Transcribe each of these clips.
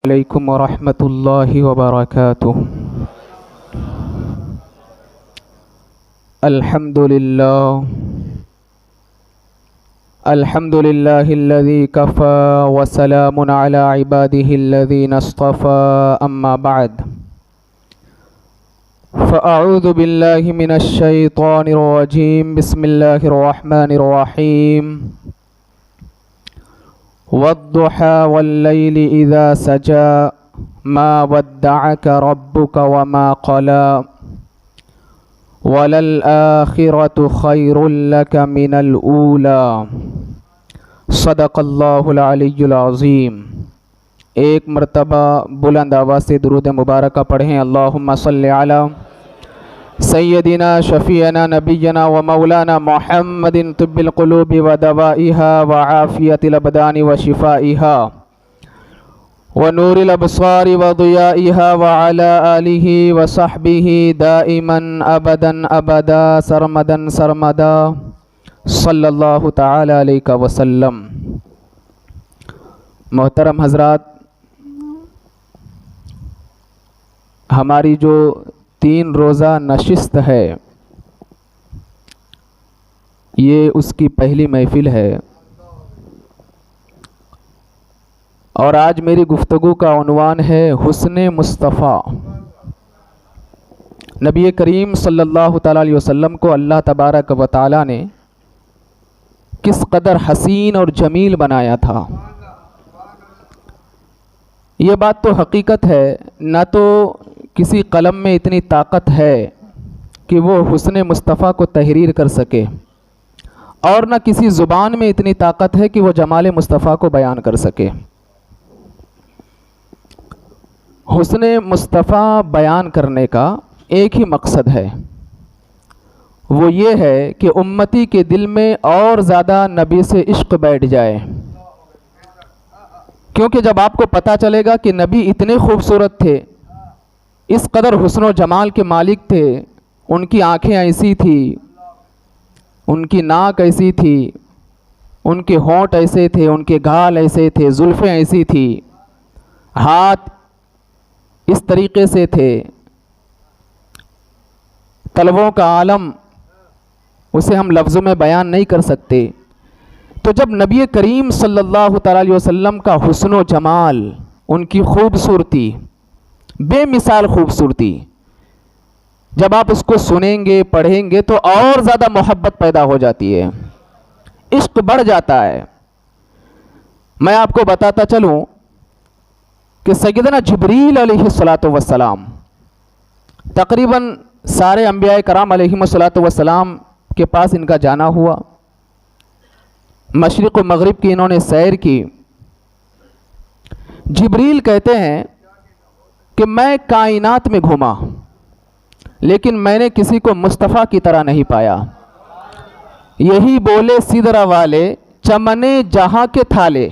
अलैकुम वरहमतुल्लाहि वबरकातुह। अल्हम्दुलिल्लाहिल्लज़ी कफ़ा व सलामुन अला इबादिहिल्लज़ीना इस्तफ़ा अम्मा बअद फ़अऊज़ु बिल्लाहि मिनश शैतानिर रजीम बिस्मिल्लाहिर रहमानिर रहीम वद्दुहा वल्लैलि इज़ा सजा मा वद्दअक रब्बुक वमा क़ला वलल आखिरतु खैरुल लक मिनल ऊला। सदक़ल्लाहुल अलिय्युल अज़ीम। एक मरतबा बुलंद आवाज़ से दुरूद मुबारक पढ़ें। अल्लाहुम्मा सल्लि अला सय्यदिना शफ़ीअना नबिय्यना व मौलाना मुहम्मदिन तिब्बिल क़ुलूबि व दवाइहा व आफ़ियतिल अबदानि व शिफ़ाइहा व नूरिल अबसारि व दियाइहा व अला आलिहि व सहबिहि दाइमन अबदन अबदा सरमदन सरमदा सल्लल्लाहु तआला अलैहि वसल्लम। मोहतरम हज़रात, हमारी जो 3 रोज़ा नशिस्त है ये उसकी पहली महफ़िल है और आज मेरी गुफ्तगू का उन्वान है हुस्ने मुस्तफ़ा। नबी करीम सल्लल्लाहु तआला अलैहि वसल्लम को अल्लाह तबारक व तआला ने किस कदर हसीन और जमील बनाया था। ये बात तो हकीकत है, ना तो किसी कलम में इतनी ताकत है कि वो हुस्ने मुस्तफ़ा को तहरीर कर सके और ना किसी ज़ुबान में इतनी ताकत है कि वो जमाल मुस्तफ़ा को बयान कर सके। हुस्ने मुस्तफ़ा बयान करने का एक ही मकसद है, वो ये है कि उम्मती के दिल में और ज़्यादा नबी से इश्क बैठ जाए। क्योंकि जब आपको पता चलेगा कि नबी इतने खूबसूरत थे, इस कदर हुस्न व जमाल के मालिक थे, उनकी आँखें ऐसी थी, उनकी नाक ऐसी थी, उनके होंठ ऐसे थे, उनके गाल ऐसे थे, जुल्फ़ें ऐसी थी, हाथ इस तरीक़े से थे, तलवों का आलम उसे हम लफ्ज़ों में बयान नहीं कर सकते। तो जब नबी करीम सल्लल्लाहु अलैहि वसल्लम का हुस्न व जमाल, उनकी खूबसूरती, बेमिसाल खूबसूरती, जब आप उसको सुनेंगे पढ़ेंगे तो और ज़्यादा मोहब्बत पैदा हो जाती है, इश्क बढ़ जाता है। मैं आपको बताता चलूँ कि सैयदना जिब्रील अलैहिस्सलातु वस्सलाम तकरीबन सारे अंबिया कराम अलैहिमुस्सलातु वस्सलाम के पास इनका जाना हुआ। मशरिक़ व मग़रिब की इन्होंने सैर की। जिब्रील कहते हैं कि मैं कायनात में घूमा लेकिन मैंने किसी को मुस्तफ़ा की तरह नहीं पाया। यही बोले सिदरा वाले चमने जहाँ के थाले,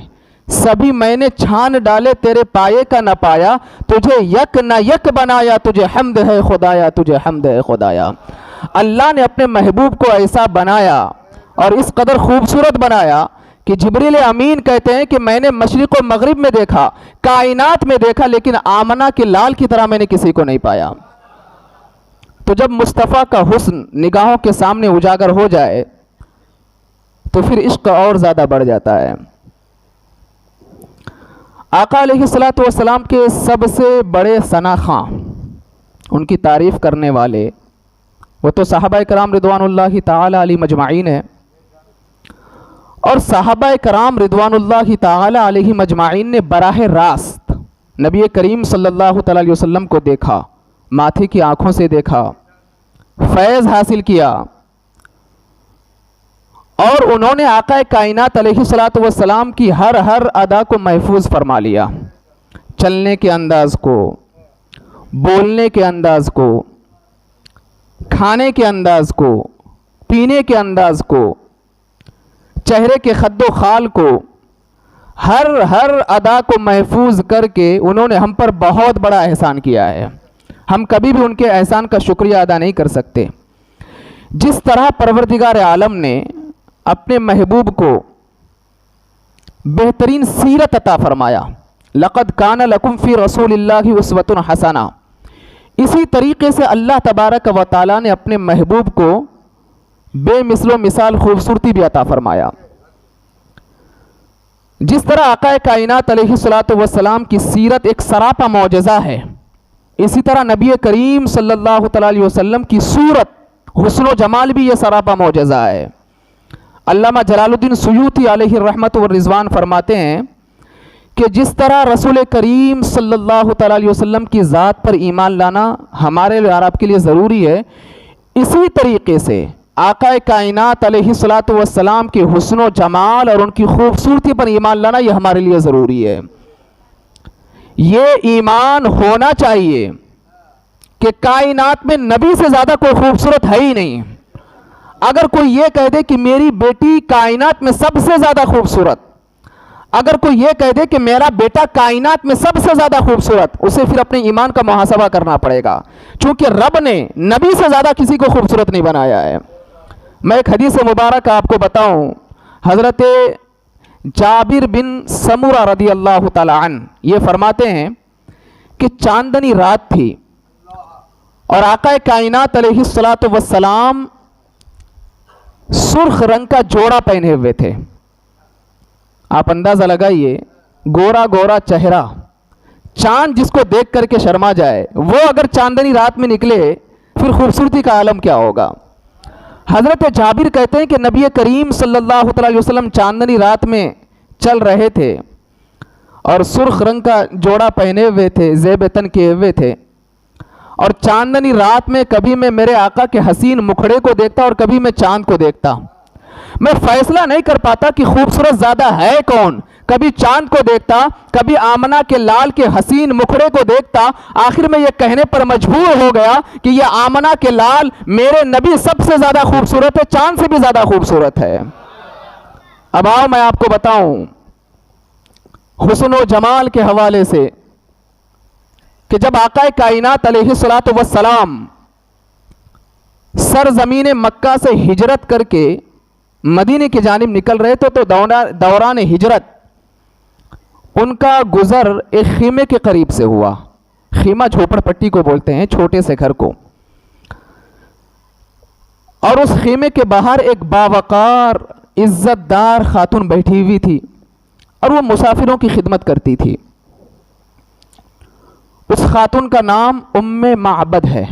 सभी मैंने छान डाले तेरे पाए का न पाया, तुझे यक न यक बनाया, तुझे हम्द है खुदाया, तुझे हम्द है खुदाया। अल्लाह ने अपने महबूब को ऐसा बनाया और इस कदर खूबसूरत बनाया कि जिब्रील अमीन कहते हैं कि मैंने मशरिक़ व मग़रिब में देखा, कायनात में देखा, लेकिन आमना के लाल की तरह मैंने किसी को नहीं पाया। तो जब मुस्तफ़ा का हुस्न निगाहों के सामने उजागर हो जाए तो फिर इश्क और ज़्यादा बढ़ जाता है। आका अलैहिस्सलातु वस्सलाम के सबसे बड़े सनाख़ा, उनकी तारीफ़ करने वाले, वो तो सहाबाए कराम रिदवानुल्लाहि ताला अलैहिम अजमाइन है। और सहाबाए कराम रिदवानुल्लाहि ताला अलैहिम अजमाइन ने बराह रास्त नबी करीम सल्लल्लाहु तआला अलैहि वसल्लम को देखा, माथे की आँखों से देखा, फैज़ हासिल किया और उन्होंने आका कायनात अलैहिस्सलातु वस्सलाम की हर अदा को महफूज फरमा लिया। चलने के अंदाज़ को, बोलने के अंदाज़ को, खाने के अंदाज़ को, पीने के अंदाज़ को, चेहरे के खद्दो खाल को, हर अदा को महफूज करके उन्होंने हम पर बहुत बड़ा एहसान किया है। हम कभी भी उनके एहसान का शुक्रिया अदा नहीं कर सकते। जिस तरह परवरदिगार आलम ने अपने महबूब को बेहतरीन सीरत अता फरमाया, लक़द कान लकुम फ़ी रसूलिल्लाहि उस्वतुन हसना। इसी तरीके से अल्लाह तबारक व तआला ने अपने महबूब को बेमिसलो मिसाल खूबसूरती भी अता फरमाया। जिस तरह आक़ाए कायनात अलैहिस्सलातु वस्सलाम की सीरत एक सरापा मौजज़ा है, इसी तरह नबी करीम सल्लल्लाहु अलैहि वसल्लम की सूरत हुस्न व जमाल भी ये सरापा मौजज़ा है। अल्लामा जलालुद्दीन सुयूती अलैहि रहमत व रिज़वान फरमाते हैं कि जिस तरह रसूल करीम सल्लल्लाहु अलैहि वसल्लम की ज़ात पर ईमान लाना हमारे लिए और आपके लिए ज़रूरी है, इसी तरीके से आक़ाए कायनात अलैहिस्सलातु वस्सलाम के हुस्न व जमाल और उनकी खूबसूरती पर ईमान लाना ये हमारे लिए ज़रूरी है। ये ईमान होना चाहिए कि कायनात में नबी से ज़्यादा कोई खूबसूरत है ही नहीं। अगर कोई ये कह दे कि मेरी बेटी कायनात में सबसे ज़्यादा खूबसूरत, अगर कोई ये कह दे कि मेरा बेटा कायनात में सबसे ज़्यादा खूबसूरत, उसे फिर अपने ईमान का मुहासबा करना पड़ेगा, क्योंकि रब ने नबी से ज़्यादा किसी को खूबसूरत नहीं बनाया है। मैं एक हदीस मुबारक आपको बताऊं, हज़रत जाबिर बिन समूरा रदी अल्लाह तआला अन्हु ये फरमाते हैं कि चांदनी रात थी और आक़ाए कायनात अलैहिस्सलातु वस्सलाम सुर्ख रंग का जोड़ा पहने हुए थे। आप अंदाज़ा लगाइए, गोरा गोरा चेहरा, चांद जिसको देख करके शर्मा जाए, वो अगर चांदनी रात में निकले फिर खूबसूरती का आलम क्या होगा। हज़रत जाबिर कहते हैं कि नबी करीम सल्लल्लाहु अलैहि वसल्लम चांदनी रात में चल रहे थे और सुर्ख रंग का जोड़ा पहने हुए थे, ज़ेब तन किए हुए थे, और चांदनी रात में कभी मैं मेरे आका के हसीन मुखड़े को देखता और कभी मैं चांद को देखता। मैं फैसला नहीं कर पाता कि खूबसूरत ज़्यादा है कौन। कभी चांद को देखता, कभी आमना के लाल के हसीन मुखड़े को देखता। आखिर में यह कहने पर मजबूर हो गया कि यह आमना के लाल मेरे नबी सबसे ज़्यादा खूबसूरत है, चांद से भी ज़्यादा खूबसूरत है। अब आओ मैं आपको बताऊं हुस्न व जमाल के हवाले से कि जब आक़ाए कायनात अलैहिस्सलातु वस्सलाम सरज़मीन मक्का से हिजरत करके मदीने की जानिब निकल रहे थे, तो दौरान हिजरत उनका गुज़र एक खीमे के करीब से हुआ। खीमा झोपड़पट्टी को बोलते हैं, छोटे से घर को। और उस खीमे के बाहर एक बावकार इज्जतदार खातून बैठी हुई थी और वो मुसाफिरों की खिदमत करती थी। उस खातून का नाम उम्मे माबद है।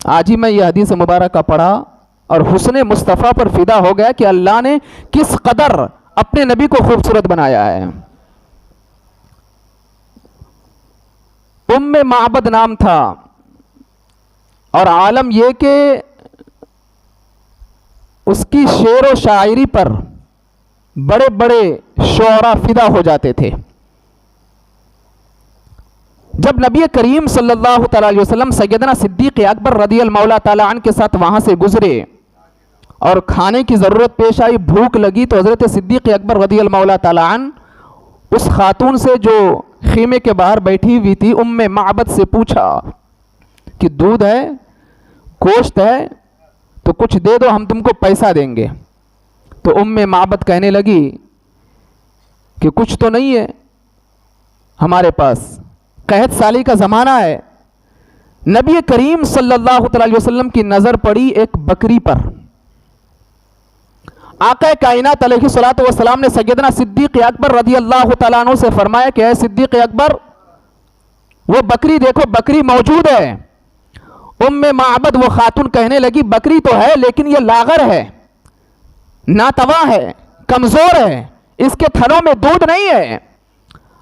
आज ही मैं यह हदीस मुबारक का पढ़ा और हुस्ने मुस्तफ़ा पर फिदा हो गया कि अल्लाह ने किस कदर अपने नबी को खूबसूरत बनाया है। उम्मे माबद नाम था और आलम यह कि उसकी शेर व शायरी पर बड़े बड़े शोरा फिदा हो जाते थे। जब नबी करीम सल्लल्लाहु अलैहि वसल्लम सैयदना सिद्दीक़ अकबर रज़ियल्लाहु मौला ताला अन्हु के साथ वहाँ से गुजरे और खाने की ज़रूरत पेश आई, भूख लगी, तो हज़रत सिद्दीक़ अकबर रज़ियल्लाहु मौला ताला अन्हु उस खातून से जो खीमे के बाहर बैठी हुई थी, उम्मे माबद से पूछा कि दूध है, गोश्त है, तो कुछ दे दो, हम तुमको पैसा देंगे। तो उम्मे माबद कहने लगी कि कुछ तो नहीं है हमारे पास, कहत साली का ज़माना है। नबी करीम सल्लल्लाहु अलैहि वसल्लम की नज़र पड़ी एक बकरी पर। आक़ा कायनात अलैहिस्सलातु वस्सलाम ने सैयदना सिद्दीक़ अकबर रज़ियल्लाहु तआला अन्हु से फरमाया कि ऐ सिद्दीक़ अकबर, वो बकरी देखो, बकरी मौजूद है। उम्मे माबद वो खातून कहने लगी बकरी तो है लेकिन ये लागर है, नातवा है, कमज़ोर है, इसके थनों में दूध नहीं है।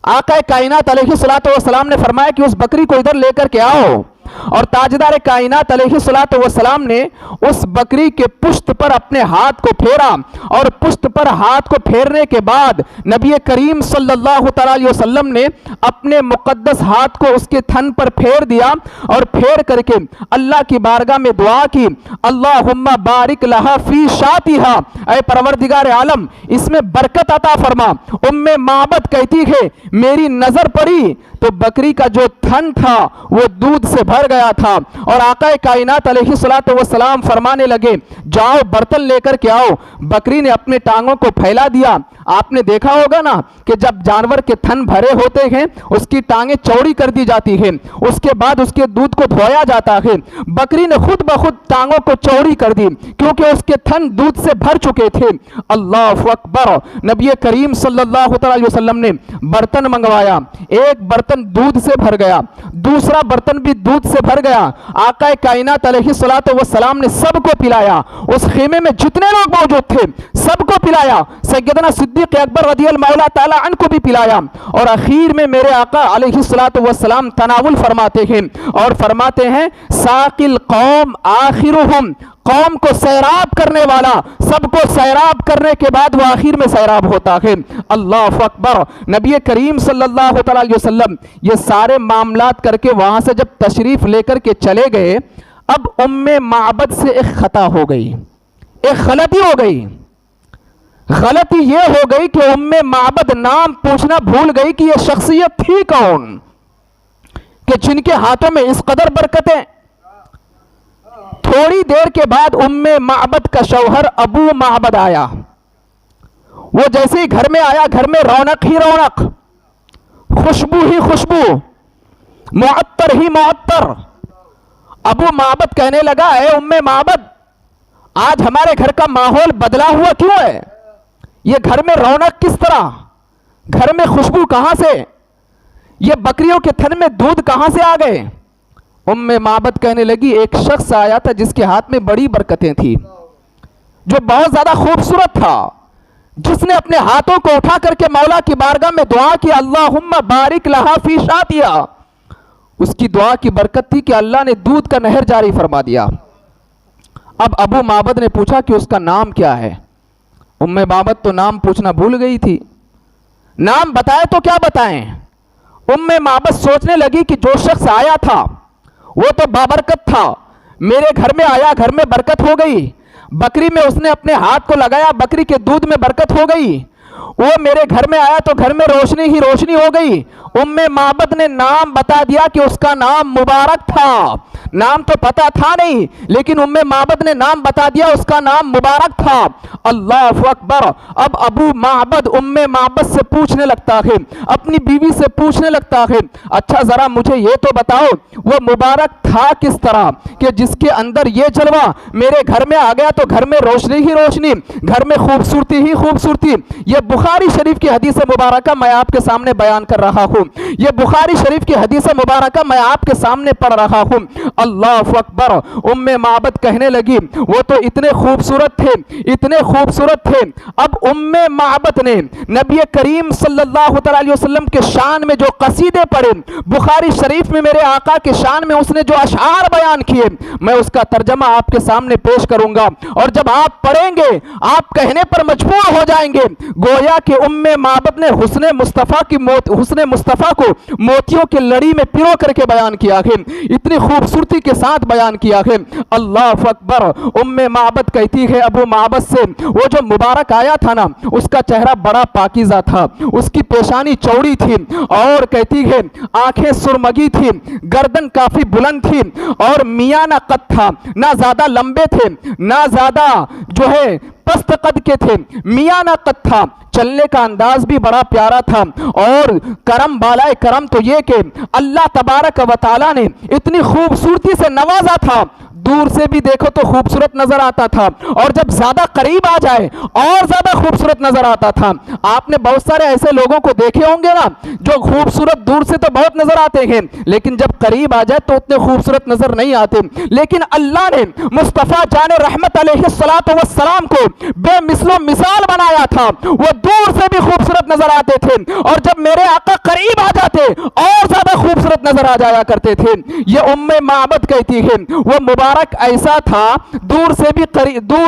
आक़ा कायनात अलैहिस्सलातु वस्सलाम ने फरमाया कि उस बकरी को इधर लेकर के आओ, और ताजदार कायनात अलैहिस्सलातु वस्सलाम ने उस बकरी के पुश्त पर अपने हाथ को फेरा, और पुश्त पर हाथ को फेरने के बाद नबी करीम सल्लल्लाहु अलैहि वसल्लम ने अपने मुक़द्दस हाथ को उसके थन पर फेर दिया और फेर करके अल्लाह की बारगाह में दुआ की, अल्लाहुम्मा बारिक लहा फी शातिहा, ऐ परवरदिगार आलम इसमें बरकत अता फरमा। उम्मे माबद कहती है मेरी नजर पड़ी तो बकरी का जो थन था वो दूध से भर गया था। और आका कायनात अलैहिस्सलातु वस्सलाम फरमाने लगे, जाओ बर्तन लेकर के आओ। बकरी ने अपने टांगों को फैला दिया। आपने देखा होगा ना कि जब जानवर के थन भरे होते हैं उसकी टांगें चौड़ी कर दी जाती हैं, उसके बाद उसके दूध को धोया जाता है। बकरी ने खुद ब खुद टांगों को चौड़ी कर दी क्योंकि उसके थन दूध से भर चुके थे। अल्लाह अकबर। नबी करीम सल्लल्लाहु अलैहि वसल्लम ने बर्तन मंगवाया, एक बर्तन दूध से भर गया, दूसरा बर्तन भी दूध से भर गया। आका कायनात अलैहिस्सलातु वस्सलाम ने सबको पिलाया। उस खेमे में जितने लोग मौजूद थे सबको पिलाया। सैयदना सिद्दीक अकबर रज़ियल्लाहु ताला अन्हु को भी पिलाया। और आखिर में मेरे आका अलैहिस्सलातु वस्सलाम तनावुल फरमाते हैं और फरमाते हैं, साकिल कौम आखिरुहुम, कौम को सैराब करने वाला, सबको सैराब करने के बाद वो आखिर में सैराब होता है। अल्लाह अकबर। नबी करीम सल्लल्लाहु अलैहि वसल्लम ये सारे मामलात करके वहां से जब तशरीफ लेकर के चले गए, अब उम्मे माबद से एक खता हो गई, एक गलती हो गई। गलती ये हो गई कि उम्मे माबद नाम पूछना भूल गई कि ये शख्सियत थी कौन कि जिनके हाथों में इस कदर बरकतें। थोड़ी देर के बाद उम्मे माबद का शौहर अबू माबद आया। वो जैसे ही घर में आया, घर में रौनक ही रौनक, खुशबू ही खुशबू, मुअत्तर ही मुअत्तर। अबू माबद कहने लगा, ए उम्मे माबद, आज हमारे घर का माहौल बदला हुआ क्यों है? ये घर में रौनक किस तरह, घर में खुशबू कहां से, ये बकरियों के थन में दूध कहां से आ गए? उम्मे माबद कहने लगी, एक शख्स आया था जिसके हाथ में बड़ी बरकतें थी, जो बहुत ज्यादा खूबसूरत था, जिसने अपने हाथों को उठा करके मौला की बारगाह में दुआ की, अल्लाहुम्मा बारिक लहा फी शातिया। उसकी दुआ की बरकत थी कि अल्लाह ने दूध का नहर जारी फरमा दिया। अब अबू माबद ने पूछा कि उसका नाम क्या है? उम्मे माबद तो नाम पूछना भूल गई थी। नाम बताए तो क्या बताएं? उम्मे माबद सोचने लगी कि जो शख्स आया था वो तो बाबरकत था, मेरे घर में आया, घर में बरकत हो गई। बकरी में उसने अपने हाथ को लगाया, बकरी के दूध में बरकत हो गई। वो मेरे घर में आया तो घर में रोशनी ही रोशनी हो गई। उम्मे माबद ने नाम बता दिया कि उसका नाम मुबारक था। नाम तो पता था नहीं, लेकिन उम्मे माबद ने नाम बता दिया, उसका नाम मुबारक था। अल्लाह अकबर। अब अबू माबद उम्मे माबद से पूछने लगता है, अपनी बीवी से पूछने लगता है, अच्छा जरा मुझे ये तो बताओ वो मुबारक था किस तरह कि जिसके अंदर ये जलवा मेरे घर में आ गया तो घर में रोशनी ही रोशनी, घर में खूबसूरती ही खूबसूरती। ये बुखारी शरीफ की हदीस मुबारक मैं आपके सामने बयान कर रहा हूँ, ये बुखारी शरीफ की हदीस मुबारक मैं आपके सामने पढ़ रहा हूँ। अल्लाह अकबर। उम्मे माबद कहने लगी, वो तो इतने खूबसूरत थे, इतने खूबसूरत थे। अब उम्मे माबद ने नबी करीम सल्लल्लाहु अलैहि वसल्लम के शान में जो कसीदे पढ़े, बुखारी शरीफ में मेरे आका के शान में उसने जो अशआर बयान किए, मैं उसका तर्जमा आपके सामने पेश करूंगा। और जब आप पढ़ेंगे आप कहने पर मजबूर हो जाएंगे, गोया कि उम्मे माबद ने हुस्ने मुस्तफ़ा की हुस्ने मुस्तफ़ा को मोतियों की लड़ी में पिरो करके बयान किया है, इतनी खूबसूरती के साथ बयान किया है। अल्लाह अकबर। उम्मे माबद कहती है अबू माबद से, वो जो मुबारक आया था ना, उसका चेहरा बड़ा पाकीज़ा था, उसकी पेशानी चौड़ी थी और कहती है आंखें सुरमगी थी, गर्दन काफी बुलंद थी और मियां ना कद था, ना ज्यादा लंबे थे ना ज्यादा जो है पस्त कद के थे, मियां ना कद था। चलने का अंदाज भी बड़ा प्यारा था और करम बालाए करम तो ये कि अल्लाह तबारक व तआला ने इतनी खूबसूरती से नवाजा था, दूर से भी देखो तो खूबसूरत नजर आता था और जब ज्यादा करीब आ जाए और ज्यादा खूबसूरत नजर आता था। आपने बहुत सारे ऐसे लोगों को देखे होंगे ना जो खूबसूरत दूर से तो बहुत नजर आते हैं लेकिन जब करीब आ जाए तो उतने खूबसूरत नजर नहीं आते। लेकिन अल्लाह ने मुस्तफ़ा जाने रहमत अलैहिस्सलातु वस्सलाम को बेमिसलो मिसाल बनाया था, वो दूर से भी खूबसूरत नजर आते थे और जब मेरे आका करीब आ जाते और ज्यादा खूबसूरत नजर आ जाया करते थे। ये उम्मे माबद कहती है वो मुबारक मुबारक ऐसा था, दूर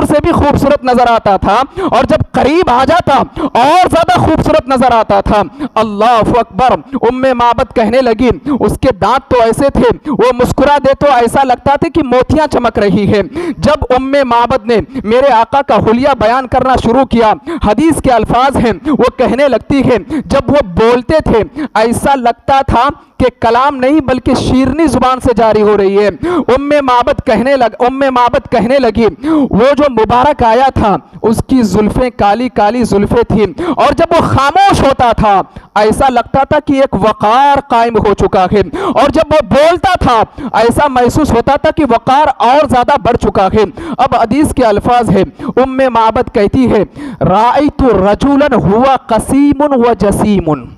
से भी खूबसूरत नजर आता था, और जब करीब आ जाता और ज्यादा खूबसूरत नजर आता था। अल्लाह अकबर। उम्मे माबद कहने लगी, उसके दांत तो ऐसे थे, वो मुस्कुरा दे तो ऐसा लगता था कि मोतियां चमक रही है। जब उम्मे माबद ने मेरे आका का हुलिया बयान करना शुरू किया, हदीस के अल्फाज हैं, वो कहने लगती है, जब वो बोलते थे ऐसा लगता था कि कलाम नहीं बल्कि शीरनी जुबान से जारी हो रही है। उम्मे माबद कहने लगी, वो जो मुबारक आया था उसकी जुल्फें काली काली जुल्फें थी, और जब वो खामोश होता था ऐसा लगता था कि एक वकार कायम हो चुका है, और जब वो बोलता था ऐसा महसूस होता था कि वकार और ज्यादा बढ़ चुका है। अब हदीस के अल्फाज है, उम्मे माबद कहती है, राइतु रजुलन हुआ कसीमुन व जसीमुन,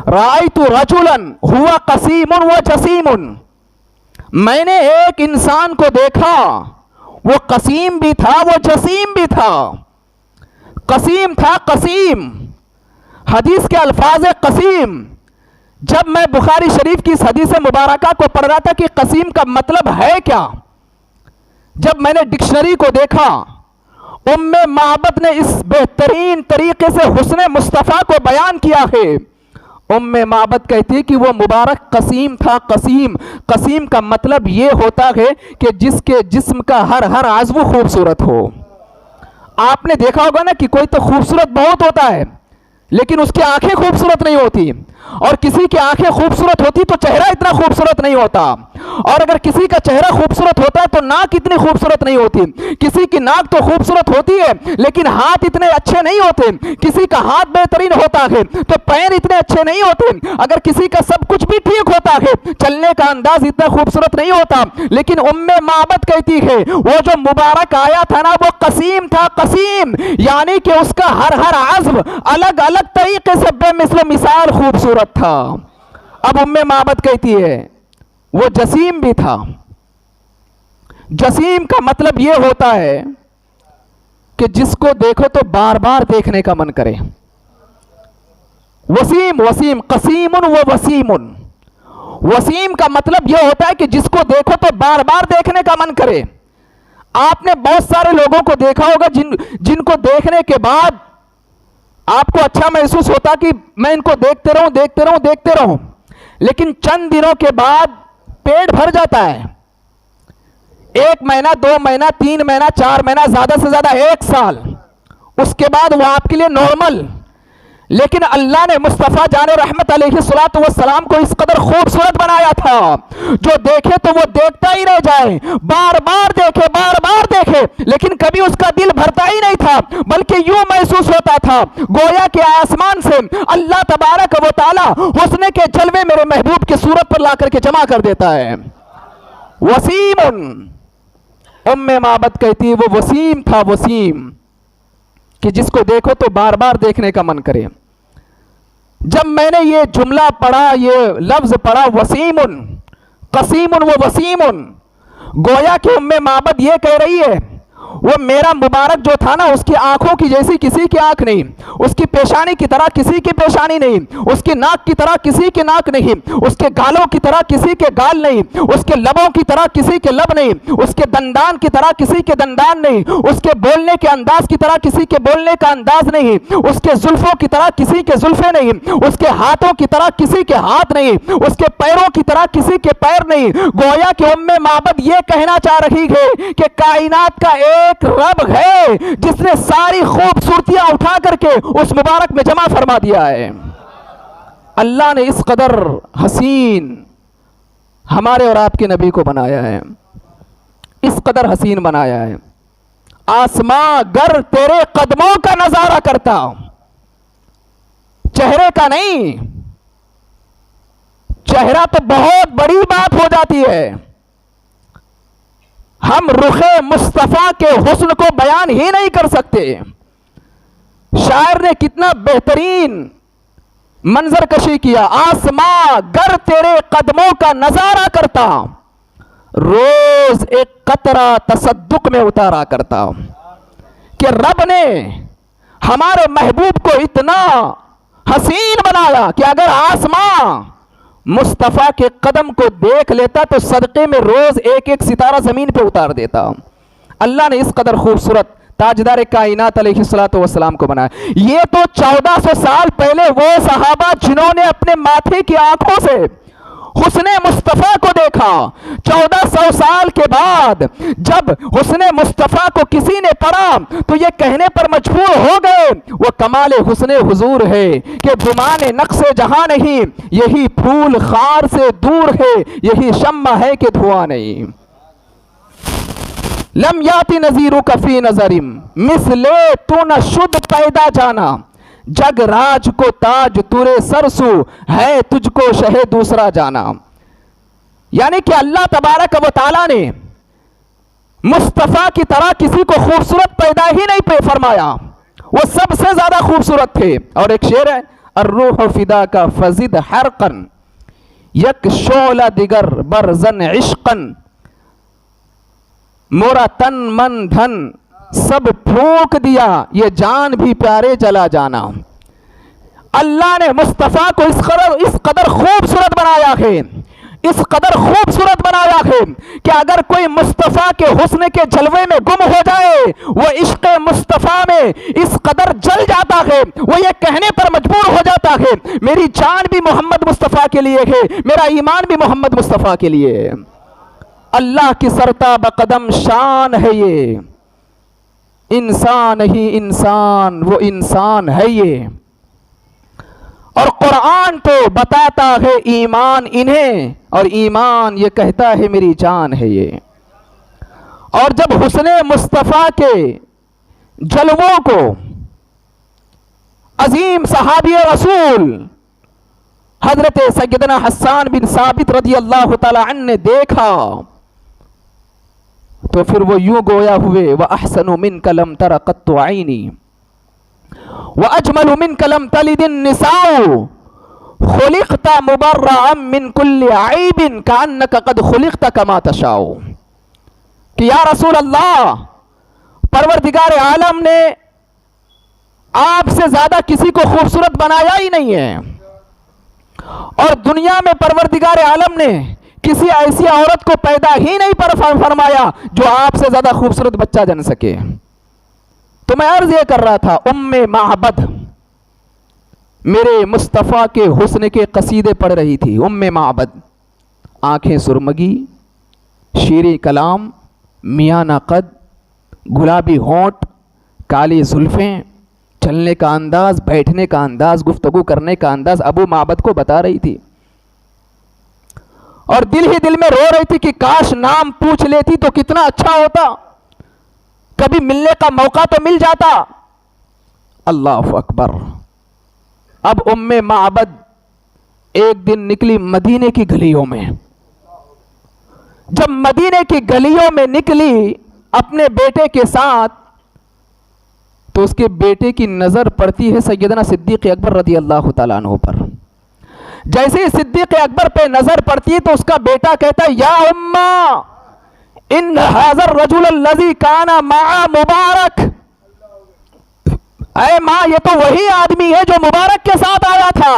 राइतु रजुलन हुआ कसीमुन व जसीमुन। मैंने एक इंसान को देखा, वो कसीम भी था वो जसीम भी था। कसीम था, कसीम, हदीस के अल्फाज है कसीम। जब मैं बुखारी शरीफ की इस हदीस मुबारका को पढ़ रहा था कि कसीम का मतलब है क्या, जब मैंने डिक्शनरी को देखा, उम्मे माबद ने इस बेहतरीन तरीके से हुस्ने मुस्तफ़ा को बयान किया है। उम्मे माबद कहती है कि वो मुबारक कसीम था। कसीम, कसीम का मतलब ये होता है कि जिसके जिस्म का हर हर आज़्व खूबसूरत हो। आपने देखा होगा ना कि कोई तो खूबसूरत बहुत होता है लेकिन उसकी आंखें खूबसूरत नहीं होती, और किसी की आंखें खूबसूरत होती तो चेहरा इतना खूबसूरत नहीं होता, और अगर किसी का चेहरा खूबसूरत होता है तो नाक इतनी खूबसूरत नहीं होती। किसी की नाक तो खूबसूरत होती है लेकिन हाथ इतने अच्छे नहीं होते। किसी का हाथ बेहतरीन होता है तो पैर इतने अच्छे नहीं होते। अगर किसी का सब कुछ भी ठीक होता है, चलने का अंदाज इतना खूबसूरत नहीं होता। लेकिन उम्मे माबद कहती है, वो जो मुबारक आया था ना वो कसीम था, कसीम, यानी कि उसका हर हर आज़्व अलग अलग तरीके से बेमिसल मिसाल खूबसूरत था। अब उम्मे माबद कहती है वो जसीम भी था। जसीम का मतलब यह होता है कि जिसको देखो तो बार बार देखने का मन करे। वसीम, वसीम, कसीमुन व वसीमुन। वसीम का मतलब यह होता है कि जिसको देखो तो बार बार देखने का मन करे। आपने बहुत सारे लोगों को देखा होगा जिनको देखने के बाद आपको अच्छा महसूस होता कि मैं इनको देखते रहूं, देखते रहूं, देखते रहूं, लेकिन चंद दिनों के बाद पेट भर जाता है। 1 महीना, 2 महीना, 3 महीना, 4 महीना, ज्यादा से ज्यादा 1 साल, उसके बाद वो आपके लिए नॉर्मल। लेकिन अल्लाह ने मुस्तफ़ा जाने रहमत अलैहिस्सलातु वस्सलाम को इस कदर खूबसूरत बनाया था, जो देखे तो वो देखता ही रह जाए, बार बार देखे, बार बार देखे, लेकिन कभी उसका दिल भरता ही नहीं था, बल्कि यूं महसूस होता था गोया के आसमान से अल्लाह तबारक व तआला हुस्न के जलवे मेरे महबूब की सूरत पर ला करके जमा कर देता है। वसीमुन, उम्मे माबद कहती है वो वसीम था, वसीम, कि जिसको देखो तो बार बार देखने का मन करे। जब मैंने ये जुमला पढ़ा, ये लफ्ज पढ़ा, वसीमुन, कसीमुन व वसीमुन, गोया कि उम्मे माबद ये कह रही है वो मेरा मुबारक जो था ना, उसकी आंखों की जैसी किसी की आंख नहीं, उसकी पेशानी की तरह किसी की पेशानी नहीं, उसकी नाक की तरह किसी की नाक नहीं, उसके गालों की तरह किसी के गाल नहीं, उसके लबों की तरह किसी के लब नहीं, उसके दंदान की तरह किसी के दंदान नहीं, उसके बोलने के अंदाज की तरह किसी के बोलने का अंदाज नहीं, उसके जुल्फों की तरह किसी के जुल्फे नहीं, उसके हाथों की तरह किसी के हाथ नहीं, उसके पैरों की तरह किसी के पैर नहीं। गोया कि उम्मे माबद ये कहना चाह रही है कि कायनात का एक रब है जिसने सारी खूबसूरतियां उठा करके उस मुबारक में जमा फरमा दिया है। अल्लाह ने इस कदर हसीन हमारे और आपके नबी को बनाया है, इस कदर हसीन बनाया है। आसमां गर तेरे कदमों का नजारा करता, चेहरे का नहीं, चेहरा तो बहुत बड़ी बात हो जाती है। हम रुखे मुस्तफा के हुस्न को बयान ही नहीं कर सकते। शायर ने कितना बेहतरीन मंजर कशी किया। आसमां गर तेरे कदमों का नजारा करता, रोज एक कतरा तसद्दुक में उतारा करता। कि रब ने हमारे महबूब को इतना हसीन बनाया कि अगर आसमां मुस्तफ़ा के कदम को देख लेता तो सदक़े में रोज़ एक एक सितारा ज़मीन पे उतार देता। अल्लाह ने इस कदर खूबसूरत ताजदार कायनात अलैहिस्सलातु वस्सलाम को बनाया। ये तो 1400 साल पहले वो सहाबा जिन्होंने अपने माथे की आंखों से हुस्ने मुस्तफ़ा को देखा, 1400 साल के बाद जब हुस्ने मुस्तफ़ा को किसी ने पढ़ा तो ये कहने पर मजबूर हो गए वो कमाल हुस्ने हुजूर है कि गुमाने नक्शे जहां नहीं, यही फूल खार से दूर है, यही शम्मा है कि धुआं नहीं। लम याति नज़ीरु कफ़ी नज़रिम मिसले तू न शुद्ध पैदा जाना, जग राज को ताज तुरे सरसू है तुझको शहे दूसरा जाना। यानी कि अल्लाह तबारक व तआला ने मुस्तफ़ा की तरह किसी को खूबसूरत पैदा ही नहीं फरमाया, वो सबसे ज्यादा खूबसूरत थे। और एक शेर है, अर्रूह फिदा का फजिद हरकन यक शोला दिगर बरजन इश्कन, मोरा तन मन धन सब फूंक दिया ये जान भी प्यारे चला जाना। अल्लाह ने मुस्तफ़ा को इस कदर खूबसूरत बनाया है, इस कदर खूबसूरत बनाया है कि अगर कोई मुस्तफ़ा के हुस्न के जलवे में गुम हो जाए वो इश्क़ मुस्तफ़ा में इस कदर जल जाता है, वो ये कहने पर मजबूर हो जाता है मेरी जान भी मोहम्मद मुस्तफ़ा के लिए है, मेरा ईमान भी मोहम्मद मुस्तफ़ा के लिए है। अल्लाह की सरता बकदम शान है ये, इंसान ही इंसान वो इंसान है ये। और कुरान तो बताता है ईमान इन्हें, और ईमान ये कहता है मेरी जान है ये। और जब हुस्ने मुस्तफ़ा के जलवों को अजीम सहाबी रसूल हजरत सैयदना हस्सान बिन साबित रज़ी अल्लाह तआला अन्हु ने देखा तो फिर वो यूं गोया हुए, वह अहसनु मिन कलम तरा कत्तु आईनी व अजमलु मिन कलम तलिदिन निसाउ खुलिक़ता मुबर्रअम मिन कुल्लि आइबिन कान्नका कद खुलिक़ता कमा तशाउ। कि या रसूल अल्लाह, परवरदिगार आलम ने आपसे ज्यादा किसी को खूबसूरत बनाया ही नहीं है, और दुनिया में परवरदिगार आलम ने किसी ऐसी औरत को पैदा ही नहीं फरमाया जो आपसे ज्यादा खूबसूरत बच्चा जन सके। तो मैं अर्ज ये कर रहा था, उम्मे माबद मेरे मुस्तफ़ा के हुस्न के कसीदे पढ़ रही थी। उम्मे माबद, आंखें सुरमगी, शीरी कलाम, मियाना कद, गुलाबी होंठ, काली जुल्फें, चलने का अंदाज, बैठने का अंदाज, गुफ्तगू करने का अंदाज अबू माबद को बता रही थी। और दिल ही दिल में रो रही थी कि काश नाम पूछ लेती तो कितना अच्छा होता, कभी मिलने का मौका तो मिल जाता। अल्लाह अकबर। अब उम्मे माबद एक दिन निकली मदीने की गलियों में। जब मदीने की गलियों में निकली अपने बेटे के साथ तो उसके बेटे की नजर पड़ती है सैयदना सिद्दीक़ अकबर रज़ी अल्लाह तआला अन्हु पर। जैसे ही सिद्दीक़ अकबर पे नजर पड़ती है तो उसका बेटा कहता है, या उम्मा इन हाज़र रजुल लज़ी काना मा मुबारक, अरे माँ ये तो वही आदमी है जो मुबारक के साथ आया था।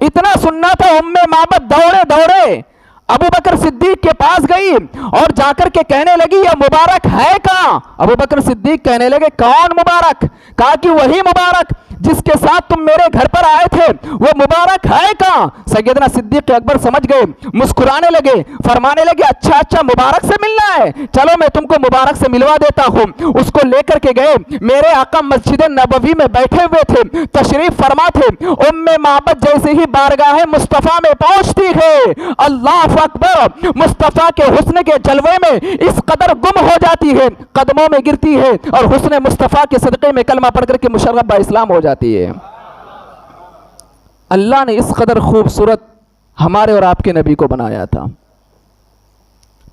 इतना सुनना था, उम्मे माबद दौड़े दौड़े अबू बकर सिद्दीक के पास गई और जाकर के कहने लगी, यह मुबारक है कहां? अबू बकर सिद्दीक कहने लगे, कौन मुबारक? कहा कि वही मुबारक जिसके साथ तुम मेरे घर पर आए थे, वो मुबारक है कहां? सैयदना सिद्दीक अकबर समझ गए, मुस्कुराने लगे, फरमाने लगे, अच्छा अच्छा मुबारक से मिलना है, चलो मैं तुमको मुबारक से मिलवा देता हूं। उसको लेकर के गए, मेरे आका मस्जिद नबवी में बैठे हुए थे, तशरीफ फरमा थे। उम्मे माबद जैसे ही बारगाह मुस्तफा में पहुंचती है, अल्लाह अकबर, मुस्तफा के हुस्न के जलवे में इस कदर गुम हो जाती है, कदमों में गिरती है और हुस्न मुस्तफा के सदक़े में कलमा पढ़कर के मुशर्रफ बा इस्लाम हो जाती है। अल्लाह ने इस कदर खूबसूरत हमारे और आपके नबी को बनाया था,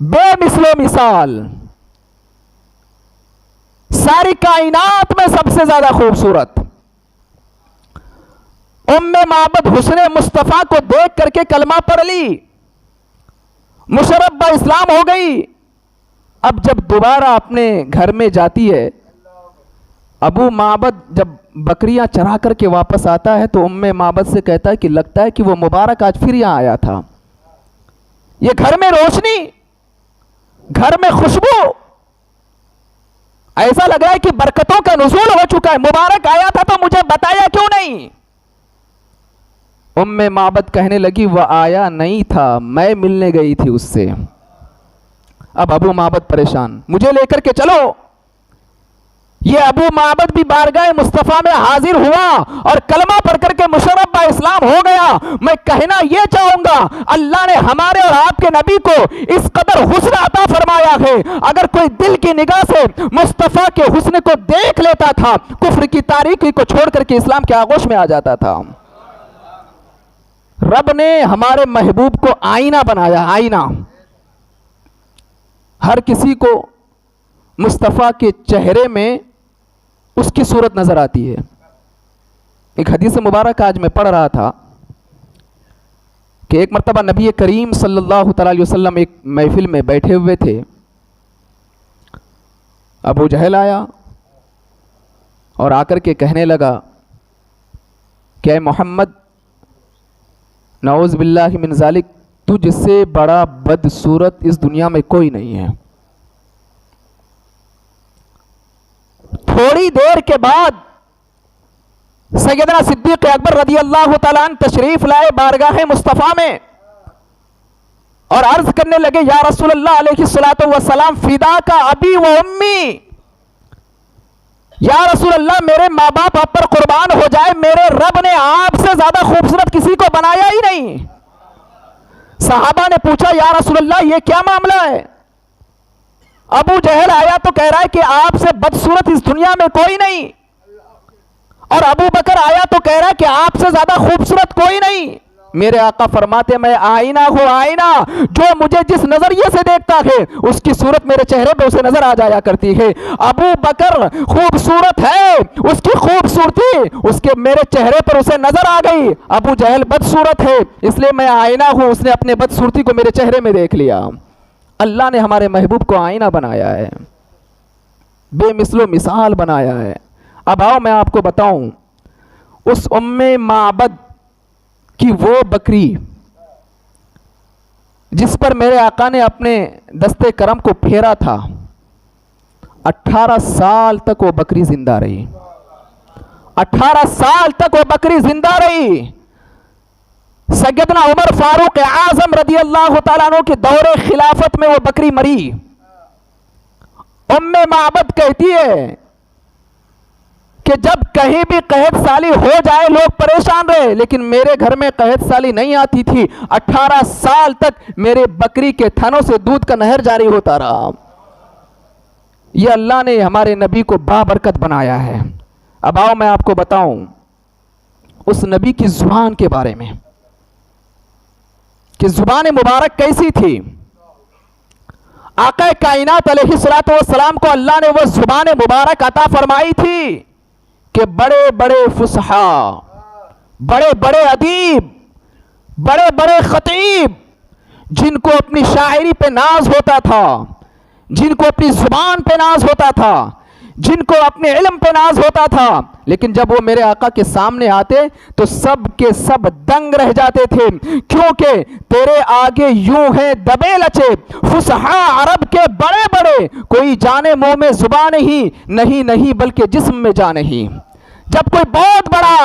बेमिसलो मिसाल, सारी कायनात में सबसे ज्यादा खूबसूरत। उम्मे माबद हुस्ने मुस्तफा को देख करके कलमा पढ़ ली, मुशर्रफ बा इस्लाम हो गई। अब जब दोबारा अपने घर में जाती है अबू माबद जब बकरियां चरा करके वापस आता है तो उम्मे माबद से कहता है कि लगता है कि वो मुबारक आज फिर यहां आया था। ये घर में रोशनी, घर में खुशबू, ऐसा लग रहा है कि बरकतों का नुज़ूल हो चुका है। मुबारक आया था तो मुझे बताया क्यों नहीं? उम्मे माबद कहने लगी वह आया नहीं था, मैं मिलने गई थी उससे। अब अबू माबद परेशान, मुझे लेकर के चलो। ये अबू माबद भी बारगाह मुस्तफ़ा में हाजिर हुआ और कलमा पढ़ करके मुशर्रफ बा इस्लाम हो गया। मैं कहना यह चाहूंगा, अल्लाह ने हमारे और आपके नबी को इस कदर हुस्न अता फरमाया है, अगर कोई दिल की निगाह से मुस्तफ़ा के हुस्न को देख लेता था, कुफ्र की तारीकी को छोड़ करके इस्लाम के आगोश में आ जाता था। रब ने हमारे महबूब को आईना बनाया, आईना। हर किसी को मुस्तफ़ा के चेहरे में उसकी सूरत नजर आती है। एक हदीस मुबारक आज मैं पढ़ रहा था कि एक मर्तबा नबी करीम सल्लल्लाहु अलैहि वसल्लम एक महफिल में बैठे हुए थे। अबू जहल आया और आकर के कहने लगा कि मोहम्मद, नऊज़ बिल्लाहि मिन ज़ालिक, तुझसे बड़ा बदसूरत इस दुनिया में कोई नहीं है। थोड़ी देर के बाद सैयदना सिद्दीक़ अकबर रज़ी अल्लाह तआला अन्हु तशरीफ लाए बारगाह मुस्तफ़ा में और अर्ज करने लगे, या रसूलल्लाह अलैहिस्सलातु वस्सलाम, फिदा का अबी व उम्मी, या रसूलल्लाह मेरे माँ बाप आप पर कुर्बान हो जाए, मेरे रब ने आपसे ज्यादा खूबसूरत किसी को बनाया ही नहीं। सहाबा ने पूछा, या रसूलल्लाह ये क्या मामला है? अबू जहल आया तो कह रहा है कि आपसे बदसूरत इस दुनिया में कोई नहीं, और अबू बकर आया तो कह रहा है कि आपसे ज्यादा खूबसूरत कोई नहीं। मेरे आका फरमाते, मैं आईना हूं, आईना। जो मुझे जिस नजरिए से देखता है उसकी सूरत मेरे चेहरे पे उसे नजर आ जाया करती है। अबू बकर खूबसूरत है, उसकी खूबसूरती उसके मेरे चेहरे पर उसे नजर आ गई। अबू जहल बदसूरत है, इसलिए मैं आईना हूं, उसने अपने बदसूरती को मेरे चेहरे में देख लिया। अल्लाह ने हमारे महबूब को आईना बनाया है, बेमिसलो मिसाल बनाया है। अब आओ मैं आपको बताऊं, उस उम्मे माबद की वो बकरी जिस पर मेरे आका ने अपने दस्ते करम को फेरा था, 18 साल तक वो बकरी जिंदा रही। 18 साल तक वो बकरी जिंदा रही। सैयदना उमर फारूक आजम रज़ी अल्लाह तआला अन्हु के दौरे खिलाफत में वो बकरी मरी। उम्मे माबद कहती है कि जब कहीं भी कहत साली हो जाए लोग परेशान रहे, लेकिन मेरे घर में कहत साली नहीं आती थी। 18 साल तक मेरे बकरी के थनों से दूध का नहर जारी होता रहा। यह अल्लाह ने हमारे नबी को बाबरकत बनाया है। अब आओ मैं आपको बताऊं उस नबी की जुबान के बारे में कि जुबान मुबारक कैसी थी। आका कायनात अलैहिस्सलातु वस्सलाम को अल्लाह ने वह जुबान मुबारक अता फरमाई थी कि बड़े बड़े फुसहा, बड़े बड़े अदीब, बड़े बड़े खतीब, जिनको अपनी शायरी पे नाज होता था, जिनको अपनी जुबान पे नाज होता था, जिनको अपने इल्म पे नाज होता था, लेकिन जब वो मेरे आका के सामने आते तो सब के सब दंग रह जाते थे, क्योंकि तेरे आगे यूं है दबे लचे फुसहा अरब के बड़े बड़े, कोई जाने मुंह में जुबान ही नहीं नहीं बल्कि जिस्म में जान ही। जब कोई बहुत बड़ा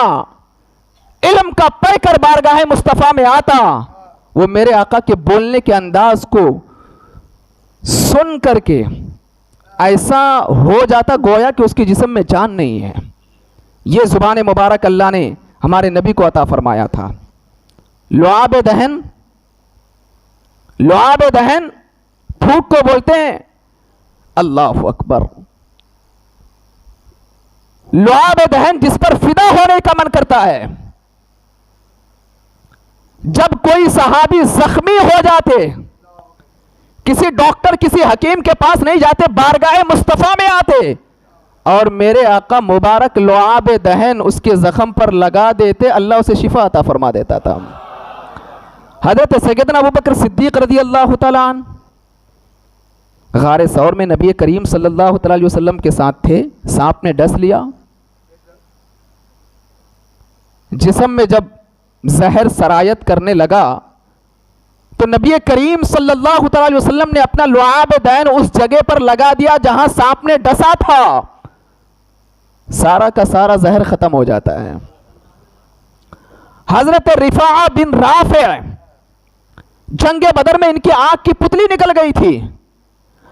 इल्म का पैकर बारगाह मुस्तफ़ा में आता, वो मेरे आका के बोलने के अंदाज को सुन करके ऐसा हो जाता गोया कि उसके जिस्म में जान नहीं है। ये जुबान मुबारक अल्लाह ने हमारे नबी को अता फरमाया था। लुआब दहन, लुआब दहन फूक को बोलते हैं, अल्लाह अकबर। लुआब दहन जिस पर फिदा होने का मन करता है। जब कोई सहाबी जख्मी हो जाते, किसी डॉक्टर किसी हकीम के पास नहीं जाते, बारगाह मुस्तफ़ा में आते और मेरे आका मुबारक लुआब दहन उसके जख्म पर लगा देते, अल्लाह उसे शिफा अता फरमा देता था। हज़रत सैयदना अबू बकर सिद्दीक़ रज़ी अल्लाह तआला अन्हु, गारे सौर में नबी करीम सल्लल्लाहु अलैहि वसल्लम के साथ थे, सांप ने डस लिया। जिस्म में जब जहर सरायत करने लगा तो नबी करीम सल्लल्लाहु अलैहि वसल्लम ने अपना लुआब दैन उस जगह पर लगा दिया जहां सांप ने डसा था। सारा का सारा जहर खत्म हो जाता है। हजरत रिफा बिन राफे, जंगे बदर में इनकी आंख की पुतली निकल गई थी।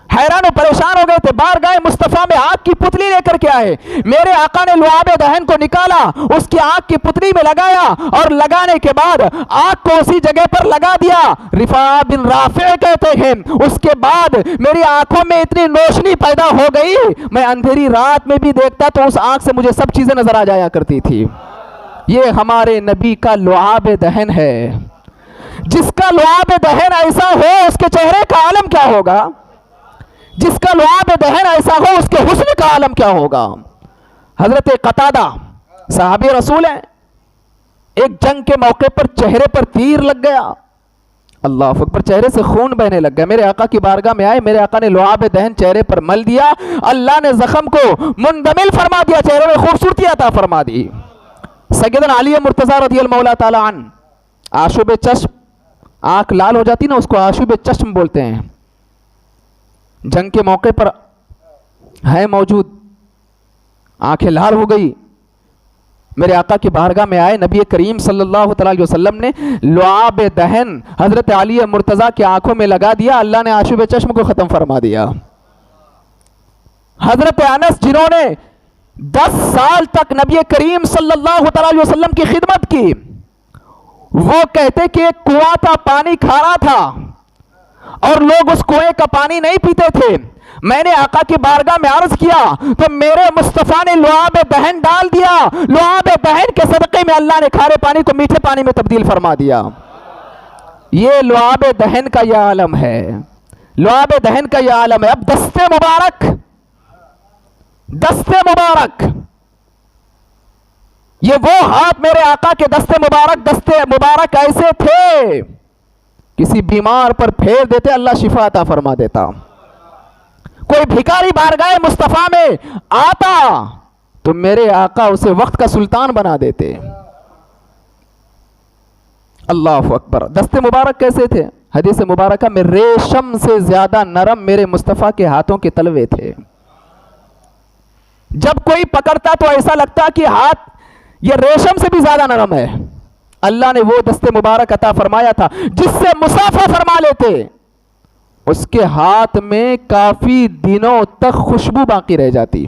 हैरान और परेशान हो गए थे, बारगाह मुस्तफा में आंख की पुतली लेकर के आए। मेरे आका ने लुआब दहन को निकाला, उसकी आंख की पुतली में लगाया और लगाने के बाद आंख को उसी जगह पर लगा दिया। रिफा बिन राफे कहते हैं, उसके बाद मेरी आंखों में इतनी रोशनी पैदा हो गई, मैं अंधेरी रात में भी देखता तो उस आंख से मुझे सब चीजें नजर आ जाया करती थी। ये हमारे नबी का लुआब दहन है। जिसका लुआब दहन ऐसा हो उसके चेहरे का आलम क्या होगा, जिसका लुआब दहन ऐसा हो उसके हुस्न का आलम क्या होगा। हजरत कतादा साहबी रसूल हैं, एक जंग के मौके पर चेहरे पर तीर लग गया, अल्लाह अकबर, चेहरे से खून बहने लग गया। मेरे आका की बारगाह में आए, मेरे आका ने लुआब दहन चेहरे पर मल दिया, अल्लाह ने जख्म को मुंदमिल फरमा दिया, चेहरे में खूबसूरती अता फरमा दी। सैयदना अली मुर्तजा रज़ियल्लाहु मौला ताला अन, आशुब चश्म, आंख लाल हो जाती ना, उसको आशुब चश्म बोलते हैं। जंग के मौके पर है मौजूद, आंखें लाल हो गई, मेरे आका की बारगाह में आए। नबी करीम सल्लल्लाहु अलैहि वसल्लम ने लुआब दहन हजरत अली मुर्तजा की आंखों में लगा दिया, अल्लाह ने आशुब चश्म को खत्म फरमा दिया। हजरत अनस जिन्होंने 10 साल तक नबी करीम सल्लल्लाहु अलैहि वसल्लम की खिदमत की, वो कहते कि एक कुआं था, पानी खारा था और लोग उस कुएं का पानी नहीं पीते थे। मैंने आका की बारगाह में अर्ज किया तो मेरे मुस्तफा ने लुआब दहन डाल दिया। लुआब दहन के सदक़े में अल्लाह ने खारे पानी को मीठे पानी में तब्दील फरमा दिया। ये लुआब दहन का यह आलम है, लुआब दहन का यह आलम है। अब दस्ते मुबारक, दस्ते मुबारक, ये वो हाथ मेरे आका के दस्ते मुबारक ऐसे थे, किसी बीमार पर फेर देते अल्लाह शिफा अता फरमा देता। कोई भिखारी बारगाह मुस्तफा में आता तो मेरे आका उसे वक्त का सुल्तान बना देते। अल्लाह अकबर। दस्ते मुबारक कैसे थे? हदीस मुबारका में रेशम से ज्यादा नरम मेरे मुस्तफा के हाथों के तलवे थे। जब कोई पकड़ता तो ऐसा लगता कि हाथ ये रेशम से भी ज्यादा नरम है। अल्लाह ने वो दस्ते मुबारक अता फरमाया था जिससे मुसाफा फरमा लेते, उसके हाथ में काफी दिनों तक खुशबू बाकी रह जाती,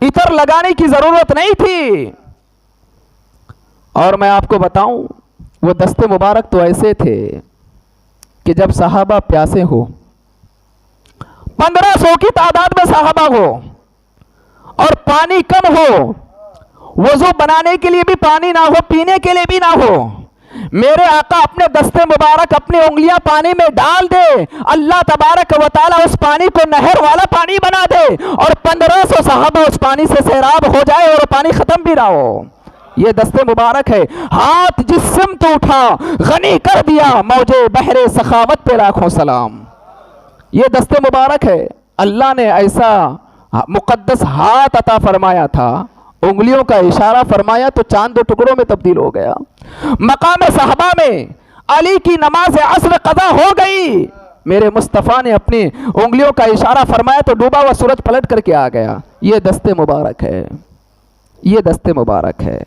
इतर लगाने की जरूरत नहीं थी। और मैं आपको बताऊं, वो दस्ते मुबारक तो ऐसे थे कि जब सहाबा प्यासे हो, 1500 की तादाद में सहाबा हो और पानी कम हो, वजू बनाने के लिए भी पानी ना हो, पीने के लिए भी ना हो, मेरे आका अपने दस्ते मुबारक अपनी उंगलियां पानी में डाल दे, अल्लाह तबारक व तआला उस पानी को नहर वाला पानी बना दे और 1500 सहाबा उस पानी से सैराब हो जाए और पानी खत्म भी ना हो। ये दस्ते मुबारक है। हाथ जिस सिमत उठा गनी कर दिया, मौजे बहरे सखावत पे लाखों सलाम। ये दस्ते मुबारक है। अल्लाह ने ऐसा मुकद्दस हाथ अता फरमाया था, उंगलियों का इशारा फरमाया तो चांद 2 टुकड़ों में तब्दील हो गया। मकाम सहबा में अली की नमाज असर कज़ा हो गई, मेरे मुस्तफ़ा ने अपनी उंगलियों का इशारा फरमाया तो डूबा हुआ सूरज पलट करके आ गया। ये दस्ते मुबारक है, ये दस्ते मुबारक है।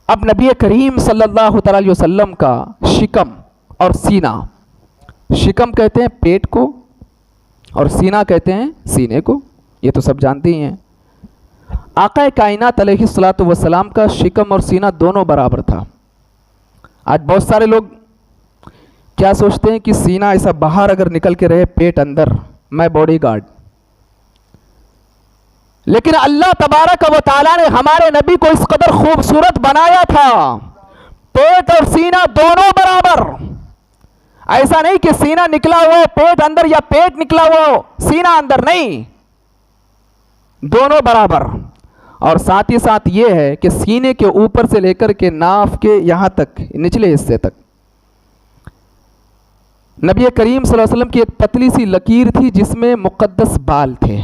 अब नबी करीम सल्लल्लाहु अलैहि वसल्लम का शिकम और सीना, शिकम कहते हैं पेट को और सीना कहते हैं सीने को, ये तो सब जानते ही हैं। आका कायनात अलैहिस्सलातु वस्सलाम का शिकम और सीना दोनों बराबर था। आज बहुत सारे लोग क्या सोचते हैं कि सीना ऐसा बाहर अगर निकल के रहे, पेट अंदर, मैं बॉडीगार्ड। लेकिन अल्लाह तबारक व तआला ने हमारे नबी को इस कदर खूबसूरत बनाया था, पेट और सीना दोनों बराबर। ऐसा नहीं कि सीना निकला हुआ पेट अंदर या पेट निकला हुआ सीना अंदर, नहीं, दोनों बराबर। और साथ ही साथ ये है कि सीने के ऊपर से लेकर के नाफ के यहां तक, निचले हिस्से तक नबी करीम सल्लल्लाहु अलैहि वसल्लम की एक पतली सी लकीर थी जिसमें मुक़द्दस बाल थे,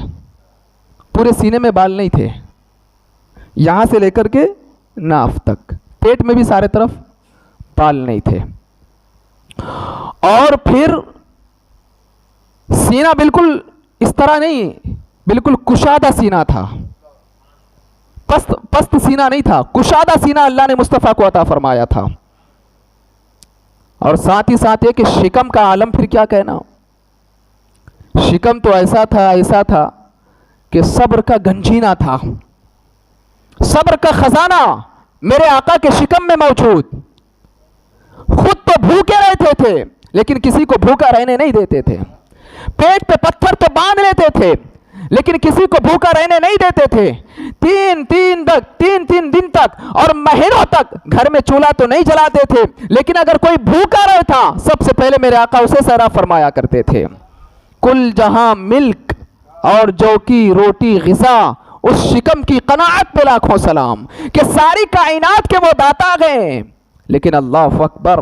पूरे सीने में बाल नहीं थे, यहाँ से लेकर के नाफ तक, पेट में भी सारे तरफ बाल नहीं थे। और फिर सीना बिल्कुल इस तरह नहीं, बिल्कुल कुशादा सीना था, पस्त सीना नहीं था, कुशादा सीना अल्लाह ने मुस्तफ़ा को अता फरमाया था। और साथ ही साथ ये कि शिकम का आलम फिर क्या कहना, शिकम तो ऐसा था कि सब्र का गंजीना था, सब्र का खजाना मेरे आका के शिकम में मौजूद। खुद तो भूखे रहते थे लेकिन किसी को भूखा रहने नहीं देते थे, पेट पे पत्थर तो बांध लेते थे लेकिन किसी को भूखा रहने नहीं देते थे। तीन दिन तक और महीनों तक घर में चूल्हा तो नहीं जलाते थे, लेकिन अगर कोई भूखा रहता सबसे पहले मेरे आका उसे सरा फरमाया करते थे। कुल जहां मिल्क और जौ की रोटी ग़िज़ा, उस शिकम की कनाअत पे लाखों सलाम कि सारी कायनात के वो दाता गए। लेकिन अल्लाह अकबर,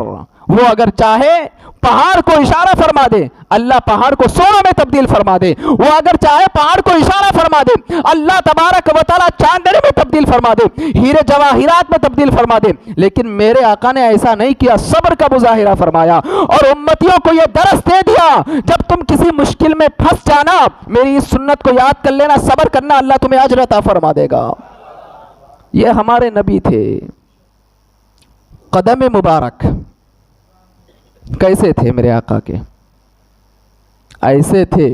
वो अगर चाहे पहाड़ को इशारा फरमा दे, अल्लाह पहाड़ को सोना में तब्दील फरमा दे। वो अगर चाहे पहाड़ को इशारा फरमा दे, अल्लाह तबारक व तआला चांदनी में तब्दील फरमा दे, हीरे जवाहिरात में तब्दील फरमा दे। लेकिन मेरे आका ने ऐसा नहीं किया, सब्र का मुजाहिरा फरमाया और उम्मतियों को यह दरस दे दिया, जब तुम किसी मुश्किल में फंस जाना, मेरी इस सुन्नत को याद कर लेना, सब्र करना, अल्लाह तुम्हें अजर अता फरमा देगा। ये हमारे नबी थे। कदम मुबारक कैसे थे मेरे आका के, ऐसे थे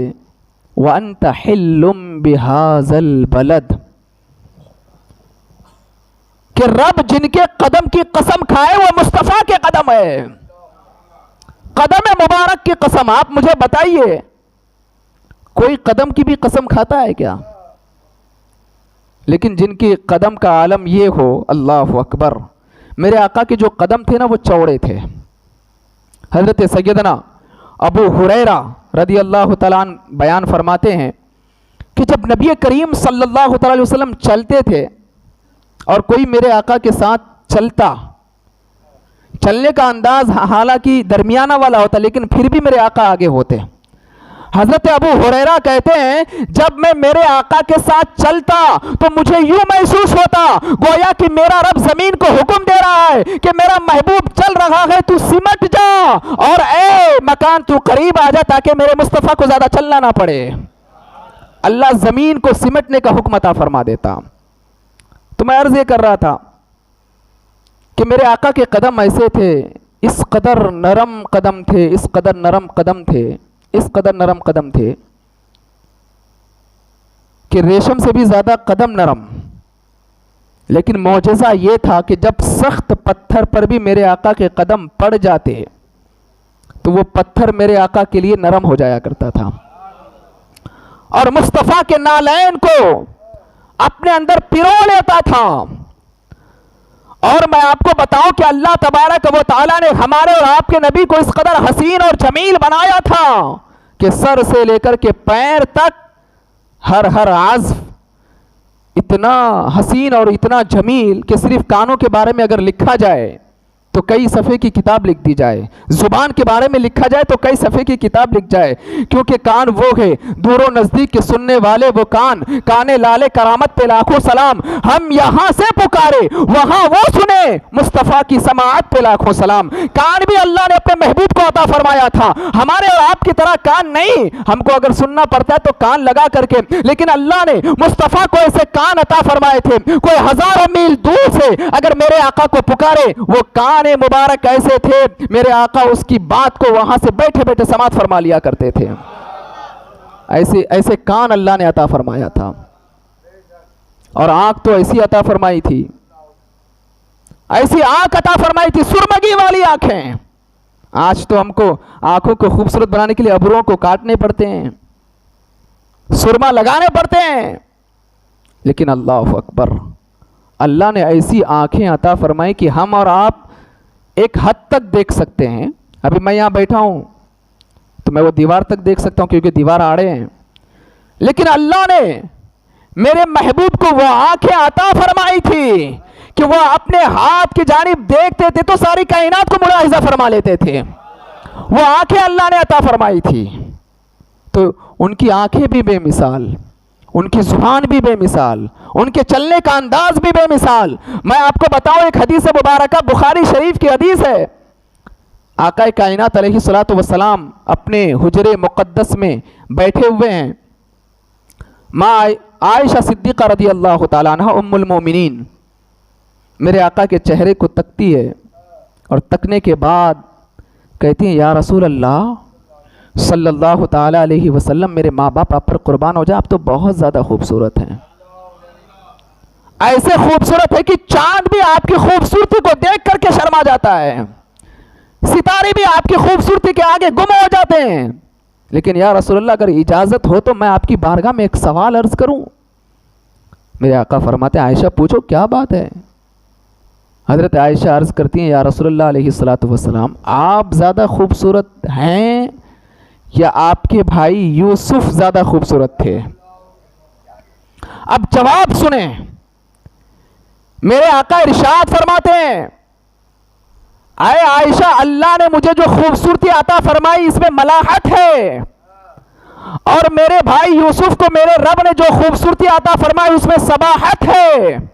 व अंत हिल्लुम बिहाज़ल बलद, कि रब जिनके कदम की कसम खाए वो मुस्तफ़ा के कदम है। कदम मुबारक की कसम, आप मुझे बताइए कोई कदम की भी कसम खाता है क्या? लेकिन जिनकी कदम का आलम ये हो, अल्लाह अकबर, मेरे आका के जो कदम थे ना वो चौड़े थे। हज़रत सैयदना अबू हुरैरा रदी अल्लाह तआला अन्हु बयान फरमाते हैं कि जब नबी करीम सल्लल्लाहु अलैहि वसल्लम चलते थे और कोई मेरे आका के साथ चलता, चलने का अंदाज हालांकि दरमियाना वाला होता लेकिन फिर भी मेरे आका आगे होते। हजरत अबू हुरैरा कहते हैं जब मैं मेरे आका के साथ चलता तो मुझे यूं महसूस होता गोया कि मेरा रब जमीन को हुक्म दे रहा है कि मेरा महबूब चल रहा है, तू सिमट जा और ए मकान तू करीब आ जा ताकि मेरे मुस्तफ़ा को ज्यादा चलना ना पड़े। अल्लाह जमीन को सिमटने का हुक्म अता फरमा देता। तो मैं अर्ज ये कर रहा था कि मेरे आका के कदम ऐसे थे, इस कदर नरम कदम थे, इस कदर नरम कदम थे, इस कदर नरम कदम थे कि रेशम से भी ज्यादा कदम नरम। लेकिन मौजज़ा ये था कि जब सख्त पत्थर पर भी मेरे आका के कदम पड़ जाते तो वो पत्थर मेरे आका के लिए नरम हो जाया करता था और मुस्तफ़ा के नालैन को अपने अंदर पिरो लेता था। और मैं आपको बताऊं कि अल्लाह तबारक व तआला ने हमारे और आपके नबी को इस कदर हसीन और जमील बनाया था कि सर से लेकर के पैर तक हर आज़्फ़ इतना हसीन और इतना जमील कि सिर्फ कानों के बारे में अगर लिखा जाए तो कई सफ़े की किताब लिख दी जाए, ज़ुबान के बारे में लिखा जाए तो कई सफ़े की किताब लिख जाए, क्योंकि कान वो है दूरों नज़दीक के सुनने वाले वो कान, काने लाले करामत पे लाखों सलाम। हम यहाँ से पुकारे वहाँ वो सुने, मुस्तफ़ा की समाअत पे लाखों सलाम। कान भी अल्लाह ने अपने महबूब को अता फरमाया था, हमारे और आपकी तरह कान नहीं, हमको अगर सुनना पड़ता है तो कान लगा करके, लेकिन अल्लाह ने मुस्तफ़ा को ऐसे कान अता फरमाए थे। कोई हज़ारों मील दूर से अगर मेरे आका को पुकारे, वो कान मुबारक ऐसे थे मेरे आका उसकी बात को वहां से बैठे बैठे समात फरमा लिया करते थे। ऐसे ऐसे कान अल्लाह ने अता फरमाया था और आंख तो ऐसी अता फरमाई थी, ऐसी आंख अता फरमाई थी, सुरमगी वाली आंखें। आज तो हमको आंखों को खूबसूरत बनाने के लिए अबरों को काटने पड़ते हैं, सुरमा लगाने पड़ते हैं, लेकिन अल्लाह अकबर, अल्लाह ने ऐसी आंखें अता फरमाई कि हम और आप एक हद तक देख सकते हैं। अभी मैं यहाँ बैठा हूँ तो मैं वो दीवार तक देख सकता हूँ क्योंकि दीवार आड़े हैं, लेकिन अल्लाह ने मेरे महबूब को वो आंखें अता फरमाई थी कि वह अपने हाथ की जानिब देखते थे तो सारी कायनात को मुलाहिजा फरमा लेते थे। वो आंखें अल्लाह ने अता फरमाई थी, तो उनकी आंखें भी बेमिसाल, उनकी जुबान भी बेमिसाल, उनके चलने का अंदाज भी बेमिसाल। मैं आपको बताऊं, एक हदीस मुबारक बुखारी शरीफ की हदीस है। आका कायनात अलैहिस्सलातु वस्सलाम अपने हुजरे मुक़द्दस में बैठे हुए हैं। माँ आयशा सिद्दीक़ा रज़ी अल्लाह ताला अन्हा उम्मुल मोमिनीन मेरे आका के चेहरे को तकती है और तकने के बाद कहती हैं, या रसूल अल्लाह सल्लल्लाहु ताला अलैहि वसल्लम, मेरे माँ बाप आप पर कुर्बान हो जाए, आप तो बहुत ज़्यादा खूबसूरत हैं। ऐसे खूबसूरत है कि चांद भी आपकी खूबसूरती को देख करके शर्मा जाता है, सितारे भी आपकी खूबसूरती के आगे गुम हो जाते हैं। लेकिन या रसूलल्लाह, अगर इजाज़त हो तो मैं आपकी बारगाह में एक सवाल अर्ज करूं। मेरे आका फरमाते हैं, आयशा पूछो क्या बात है। हज़रत आयशा अर्ज़ करती हैं, या रसूलल्लाह अलैहिस्सलातु वस्सलाम, आप ज़्यादा खूबसूरत हैं या आपके भाई यूसुफ ज़्यादा खूबसूरत थे। अब जवाब सुने। मेरे आका इरशाद फरमाते हैं, आए आयशा, अल्लाह ने मुझे जो खूबसूरती अता फरमाई इसमें मलाहत है, और मेरे भाई यूसुफ को मेरे रब ने जो खूबसूरती अता फरमाई उसमें सबाहत है।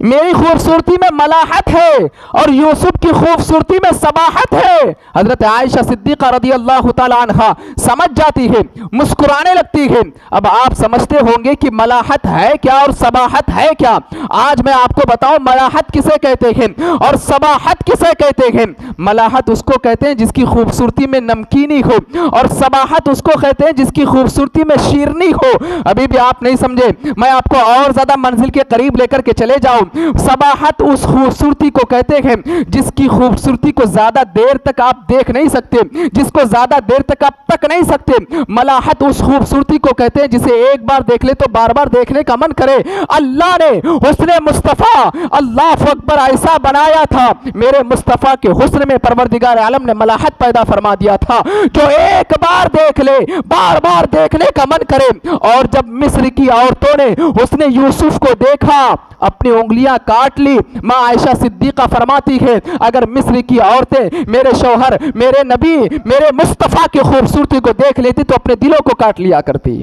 मेरी खूबसूरती में मलाहत है और यूसुफ की खूबसूरती में सबाहत है। हजरत आयशा सिद्दीक़ा रज़ी अल्लाह ताला अन्हा समझ जाती है, मुस्कुराने लगती है। अब आप समझते होंगे कि मलाहत है क्या और सबाहत है क्या। आज मैं आपको बताऊं मलाहत किसे कहते हैं और सबाहत किसे कहते हैं। मलाहत उसको कहते हैं जिसकी खूबसूरती में नमकीनी हो, और सबाहत उसको कहते हैं जिसकी खूबसूरती में शीरनी हो। अभी भी आप नहीं समझे, मैं आपको और ज्यादा मंजिल के करीब लेकर के चले जाऊं। सबाहत उस खूबसूरती को कहते हैं जिसकी खूबसूरती को ज्यादा देर तक आप देख नहीं सकते, जिसको ज्यादा देर तक आप तक नहीं सकते। मलाहत उस खूबसूरती को कहते हैं जिसे एक बार देख ले तो बार बार देखने का मन करे। अल्लाह ने हुस्न मुस्तफा, अल्लाह अकबर, ऐसा बनाया था, मेरे मुस्तफा के हुस्न में परवरदिगार आलम ने मलाहत पैदा फरमा दिया था, जो एक बार देख ले बार बार देखने का मन करे। और जब मिस्र की औरतों ने हुस्न यूसुफ को देखा, अपनी उंगलियां काट ली। मां आयशा सिद्दीक़ा फरमाती है, अगर मिस्र की औरतें मेरे शौहर, मेरे नबी, मेरे मुस्तफा की खूबसूरती को देख लेती तो अपने दिलों को काट लिया करती।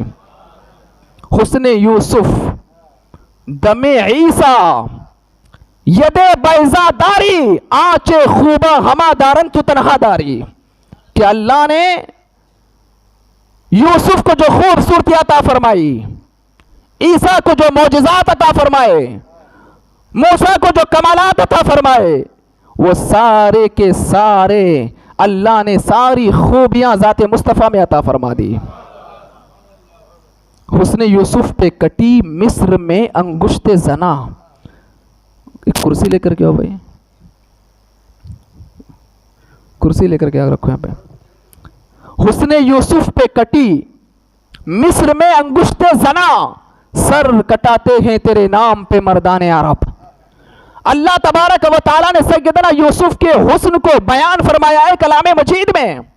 हुस्न यूसुफ, दमे ईसा, यदे बैजादारी, आंचे खूबा हमादारन तु तनहादारी, कि अल्लाह ने यूसुफ को जो खूबसूरती अता फरमाई, ईसा को जो मौजिज़ात अता फरमाए, मूसा को जो कमालात अता फरमाए, वो सारे के सारे अल्लाह ने सारी खूबियां ज़ाते मुस्तफ़ा में अता फरमा दी। हुस्न यूसुफ पे कटी मिस्र में अंगुश्ते जना। एक कुर्सी लेकर के आओ भाई, कुर्सी लेकर के आ रखो यहाँ पे। हुस्न यूसुफ पे कटी मिस्र में अंगुश्ते जना, सर कटाते हैं तेरे नाम पे मर्दाने अरब। अल्लाह तबारक व तआला ने सैयदना यूसुफ के हुस्न को बयान फरमाया है कलाम मजीद में।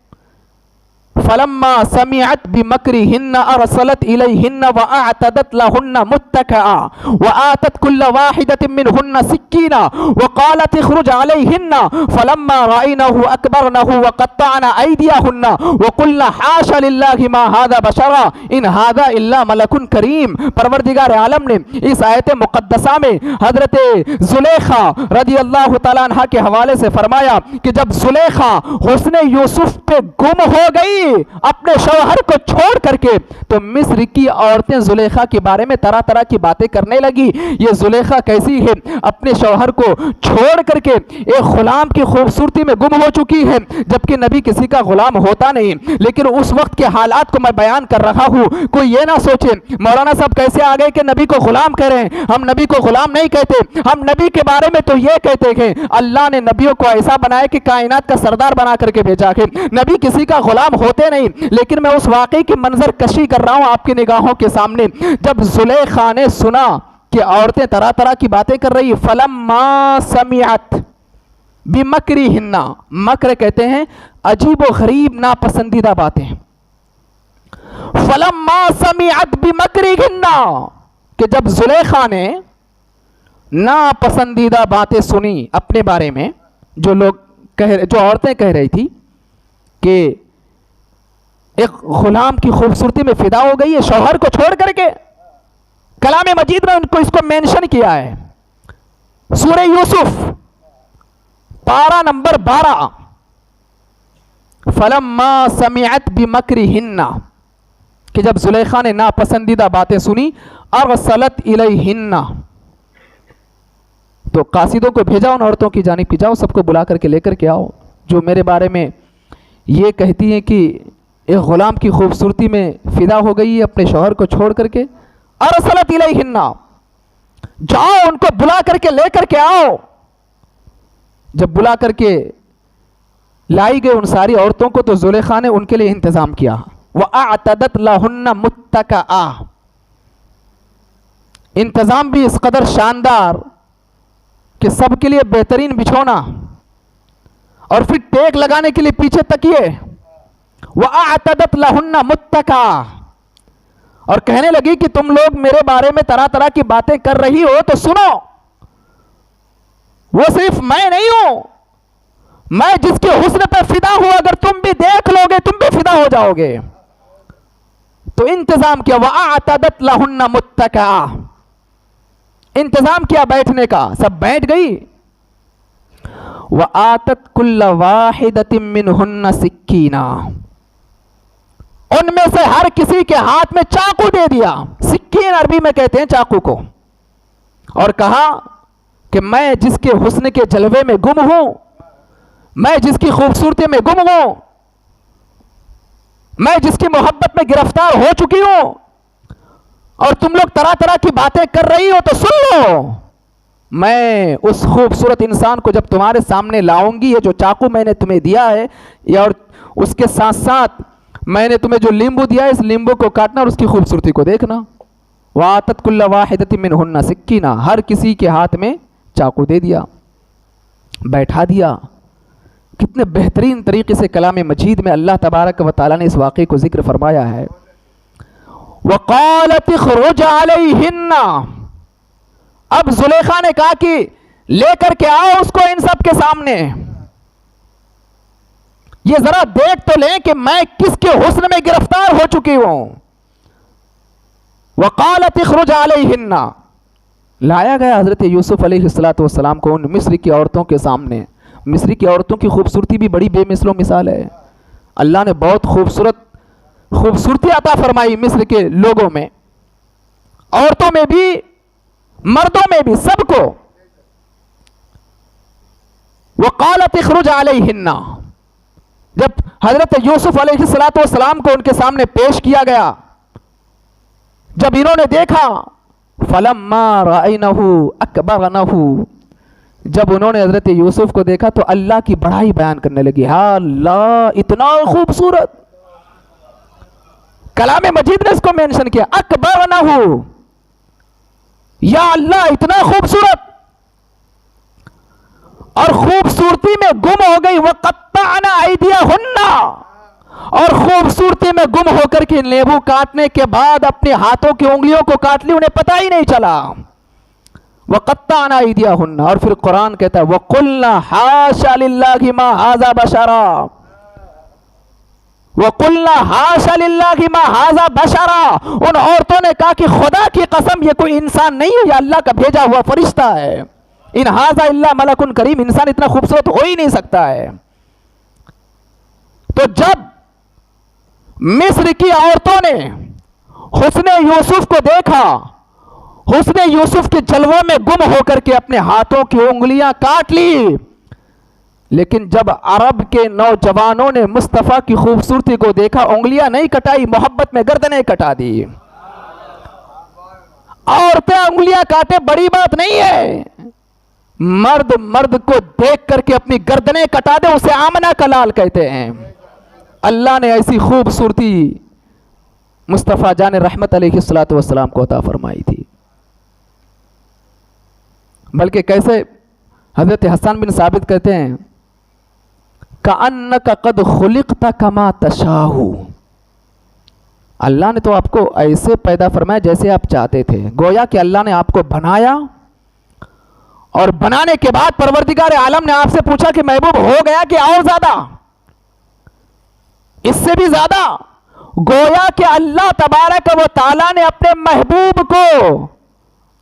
फलम्मा समिअत बिमक्रिहिन्न अरसलत इलैहिन्न व अअतदत लहुन्न मुत्तकआ व आतत कुल्ल वाहिदतिन मिनहुन्न सिक्कीना व क़ालत इख़रुज अलैहिन्न फलम्मा रअयनहु अकबरनहु व क़त्तअना अयदियहुन्न व क़ुल्ना हाशा लिल्लाहि मा हाज़ा बशरा इन हाज़ा इल्ला मलकुन करीम। परवरदिगार आलम ने इस आयत मुक़द्दसा में हज़रत ज़ुलेखा रज़ियल्लाहु तआला अन्हा के हवाले से फरमाया कि जब ज़ुलेखा हुस्न यूसुफ पे गुम हो गई अपने शौहर को छोड़ करके, तो मिस्र की औरतें जुलेखा के बारे में तरह तरह की बातें करने लगी। ये जुलेखा कैसी है, अपने शौहर को छोड़ करके एक गुलाम की खूबसूरती में गुम हो चुकी है, जबकि नबी किसी का गुलाम होता नहीं। लेकिन उस वक्त के हालात को मैं बयान कर रहा हूं, कोई ये ना सोचे मौलाना साहब कैसे आ गए कि नबी को गुलाम कह रहे हैं। हम नबी को गुलाम नहीं कहते, हम नबी के बारे में तो ये कहते हैं अल्लाह ने नबियों को ऐसा बनाया कि कायनात का सरदार बना करके भेजा है। नबी किसी का गुलाम होते नहीं। लेकिन मैं उस वाकई की मंजर कशी कर रहा हूं आपकी निगाहों के सामने। जब जुलेखा ने सुना कि औरतें तरह तरह की बातें कर रही, फलम्मा समिअत बिमक्रिहिन्ना, मक्र कहते हैं अजीब व गरीब नापसंदीदा बातें। फलम्मा समिअत बिमक्रिहिन्ना, कि जब जुलेखा ने नापसंदीदा बातें सुनी अपने बारे में, जो लोग जो औरतें कह रही थी, कि एक गुलाम की खूबसूरती में फिदा हो गई है शौहर को छोड़ करके। कलाम मजीद ने उनको इसको मेंशन किया है। सूरह यूसुफ पारा नंबर 12, फलम्मा समिअत बिमक्रिहिन्ना, कि जब जुलेखा ने नापसंदीदा बातें सुनी, अरसलत इलैहिन्ना, तो कासिदों को भेजा उन औरतों की जानिब की, जाओ सबको बुला करके लेकर के आओ जो मेरे बारे में ये कहती हैं कि एक ग़ुलाम की खूबसूरती में फ़िदा हो गई है अपने शौहर को छोड़ करके। अरसलत इलैहिन्ना, जाओ उनको बुला करके लेकर के आओ। जब बुला करके लाई गई उन सारी औरतों को, तो जुलेखा ने उनके लिए इंतज़ाम किया। वअअतदत लहुन्ना मुत्तकआ, इंतज़ाम भी इस कदर शानदार कि सबके लिए बेहतरीन बिछौना, और फिर टेक लगाने के लिए पीछे तकिए। वअअतदत लहुन्ना मुत्तका, और कहने लगी कि तुम लोग मेरे बारे में तरह तरह की बातें कर रही हो तो सुनो, वो सिर्फ मैं नहीं हूं, मैं जिसके हुस्न पे फिदा हूं, अगर तुम भी देख लोगे तुम भी फिदा हो जाओगे। तो इंतजाम किया, वअअतदत लहुन्ना मुत्तका, इंतजाम किया बैठने का, सब बैठ गई। वआतत कुल्ल वाहिदतिन मिनहुन्ना सिक्कीना, उनमें से हर किसी के हाथ में चाकू दे दिया। सिक्कीन अरबी में कहते हैं चाकू को। और कहा कि मैं जिसके हुस्न के जलवे में गुम हूं, मैं जिसकी खूबसूरती में गुम हूं, मैं जिसकी मोहब्बत में गिरफ्तार हो चुकी हूं, और तुम लोग तरह तरह की बातें कर रही हो तो सुन लो, मैं उस खूबसूरत इंसान को जब तुम्हारे सामने लाऊंगी, ये जो चाकू मैंने तुम्हें दिया है, या और उसके साथ साथ मैंने तुम्हें जो नींबू दिया है, इस नींबू को काटना और उसकी खूबसूरती को देखना। वातत कुल्ल वाहिदतिन मिनहुन्ना सिक्कीना, हर किसी के हाथ में चाकू दे दिया, बैठा दिया। कितने बेहतरीन तरीके से कलाम मजीद में अल्लाह तबारक व तआला ने इस वाक़े को जिक्र फरमाया है। वक़ालत इख़रुज अलैहिन्ना, अब जुलेखा ने कहा कि लेकर के आओ उसको इन सब के सामने, ये जरा देख तो लें कि मैं किसके हुस्न में गिरफ्तार हो चुकी हूं। वक़ालत इख़रुज अलैहिन्ना, लाया गया हजरत यूसुफ अलैहिस्सलातु वस्सलाम को उन मिस्र की औरतों के सामने। मिस्र की औरतों की खूबसूरती भी बड़ी बेमिसलो मिसाल है। अल्लाह ने बहुत खूबसूरती अता फरमाई मिस्र के लोगों में, औरतों में भी मर्दों में भी, सबको। वक़ालत इख़रुज अलैहिन्ना, जब हजरत यूसुफ अलैहिस्सलातु वस्सलाम को उनके सामने पेश किया गया, जब इन्होंने देखा, फलम्मा रअयनहु अकबरनहु, जब उन्होंने हजरत यूसुफ को देखा तो अल्लाह की बड़ाई बयान करने लगी। हा अल्लाह, इतना खूबसूरत। कलाम मजीद ने इसको मेंशन किया, अकबरनहु, या अल्लाह इतना खूबसूरत, और खूबसूरती में गुम हो गई। वक़त्तअना अयदियहुन्ना, और खूबसूरती में गुम होकर के नींबू काटने के बाद अपने हाथों की उंगलियों को काट ली, उन्हें पता ही नहीं चला। वक़त्तअना अयदियहुन्ना, और फिर कुरान कहता है वक़ुल्ना हाशा लिल्लाहि मा हाज़ा बशरा, वक़ुल्ना हाशा लिल्लाहि मा हाज़ा बशरा। उन औरतों ने कहा कि खुदा की कसम ये कोई इंसान नहीं है, ये अल्लाह का भेजा हुआ फरिश्ता है। इन हाज़ा इल्ला मलकुन करीम, इंसान इतना खूबसूरत हो ही नहीं सकता है। तो जब मिस्र की औरतों ने हुस्ने यूसुफ को देखा, हुस्ने यूसुफ के जलवों में गुम होकर के अपने हाथों की उंगलियां काट ली, लेकिन जब अरब के नौजवानों ने मुस्तफ़ा की खूबसूरती को देखा, उंगलियां नहीं कटाई, मोहब्बत में गर्दनें कटा दी। औरतें उंगलियां काटे बड़ी बात नहीं है, मर्द मर्द को देख करके अपनी गर्दनें कटा दे, उसे आमना का लाल कहते हैं। अल्लाह ने ऐसी खूबसूरती मुस्तफ़ा जान रहमत अलैहिस्सलातु वस्सलाम को अता फरमाई थी। बल्कि कैसे हजरत हसन बिन साबित कहते हैं, कअन्नका क़द खुलिक़ता कमा तशाहू, अल्लाह ने तो आपको ऐसे पैदा फरमाया जैसे आप चाहते थे। गोया कि अल्लाह ने आपको बनाया, और बनाने के बाद परवरदिगार आलम ने आपसे पूछा कि महबूब हो गया कि और ज्यादा। इससे भी ज्यादा गोया कि अल्लाह तबारक व तआला ने अपने महबूब को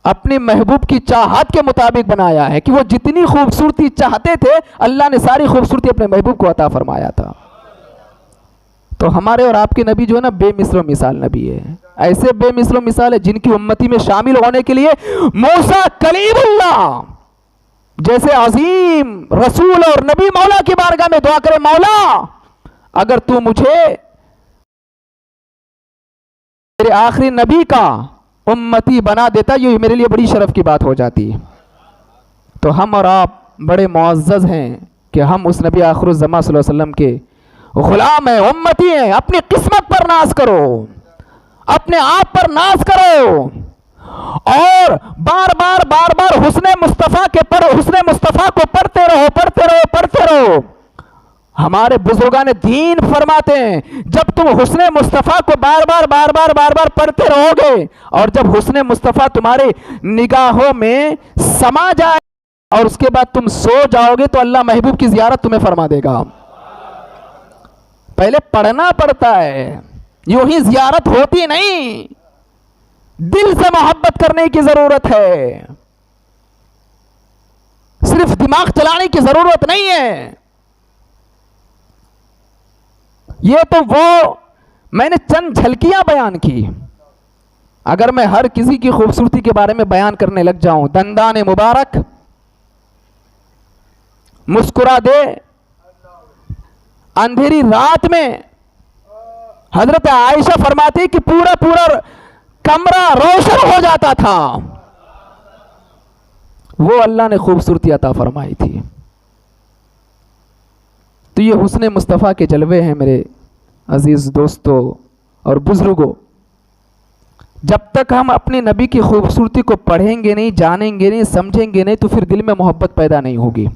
अपने महबूब की चाहत के मुताबिक बनाया है कि वो जितनी खूबसूरती चाहते थे अल्लाह ने सारी खूबसूरती अपने महबूब को अता फरमाया था। तो हमारे और आपके नबी जो है ना बेमिसल मिसाल नबी है, ऐसे बेमिसल मिसाल है जिनकी उम्मती में शामिल होने के लिए मूसा कलीमुल्लाह जैसे अजीम रसूल और नबी मौला की बारगाह में दुआ करे, मौला अगर तू मुझे मेरे आखिरी नबी का उम्मती बना देता, ये मेरे लिए बड़ी शर्फ की बात हो जाती। तो हम और आप बड़े मुअज़्ज़ज़ हैं कि हम उस नबी आखिरुज़्ज़मा सल्लल्लाहु अलैहि वसल्लम के गुलाम हैं, उम्मती हैं। अपनी किस्मत पर नाज करो, अपने आप पर नाज करो और बार बार हुस्ने मुस्तफ़ा को पढ़ते रहो। हमारे बुजुर्गान ने दीन फरमाते हैं जब तुम हुस्ने मुस्तफ़ा को बार बार पढ़ते रहोगे और जब हुस्ने मुस्तफ़ा तुम्हारे निगाहों में समा जाए और उसके बाद तुम सो जाओगे तो अल्लाह महबूब की ज़ियारत तुम्हें फरमा देगा। पहले पढ़ना पड़ता है, यूं ही ज़ियारत होती नहीं, दिल से मोहब्बत करने की जरूरत है, सिर्फ दिमाग चलाने की जरूरत नहीं है। ये तो वो मैंने चंद झलकियां बयान की, अगर मैं हर किसी की खूबसूरती के बारे में बयान करने लग जाऊं, दंदान मुबारक मुस्कुरा दे, अंधेरी रात में हजरत आयशा फरमाती कि पूरा कमरा रोशन हो जाता था, वो अल्लाह ने खूबसूरती अता फरमाई थी। तो ये हुस्ने मुस्तफ़ा के जलवे हैं मेरे अजीज़ दोस्तों और बुजुर्गों। जब तक हम अपने नबी की खूबसूरती को पढ़ेंगे नहीं, जानेंगे नहीं, समझेंगे नहीं, तो फिर दिल में मोहब्बत पैदा नहीं होगी।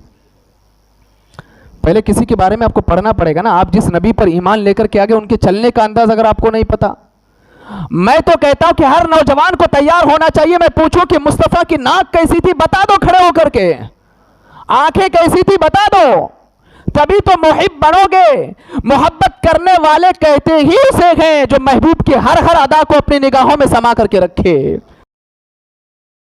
पहले किसी के बारे में आपको पढ़ना पड़ेगा ना, आप जिस नबी पर ईमान लेकर के आगे उनके चलने का अंदाज अगर आपको नहीं पता। मैं तो कहता हूं कि हर नौजवान को तैयार होना चाहिए। मैं पूछूं कि मुस्तफ़ा की नाक कैसी थी, बता दो खड़े होकर के, आंखें कैसी थी बता दो, तभी तो मुहिब बनोगे। मोहब्बत करने वाले कहते ही उसे हैं जो महबूब की हर अदा को अपनी निगाहों में समा करके रखे।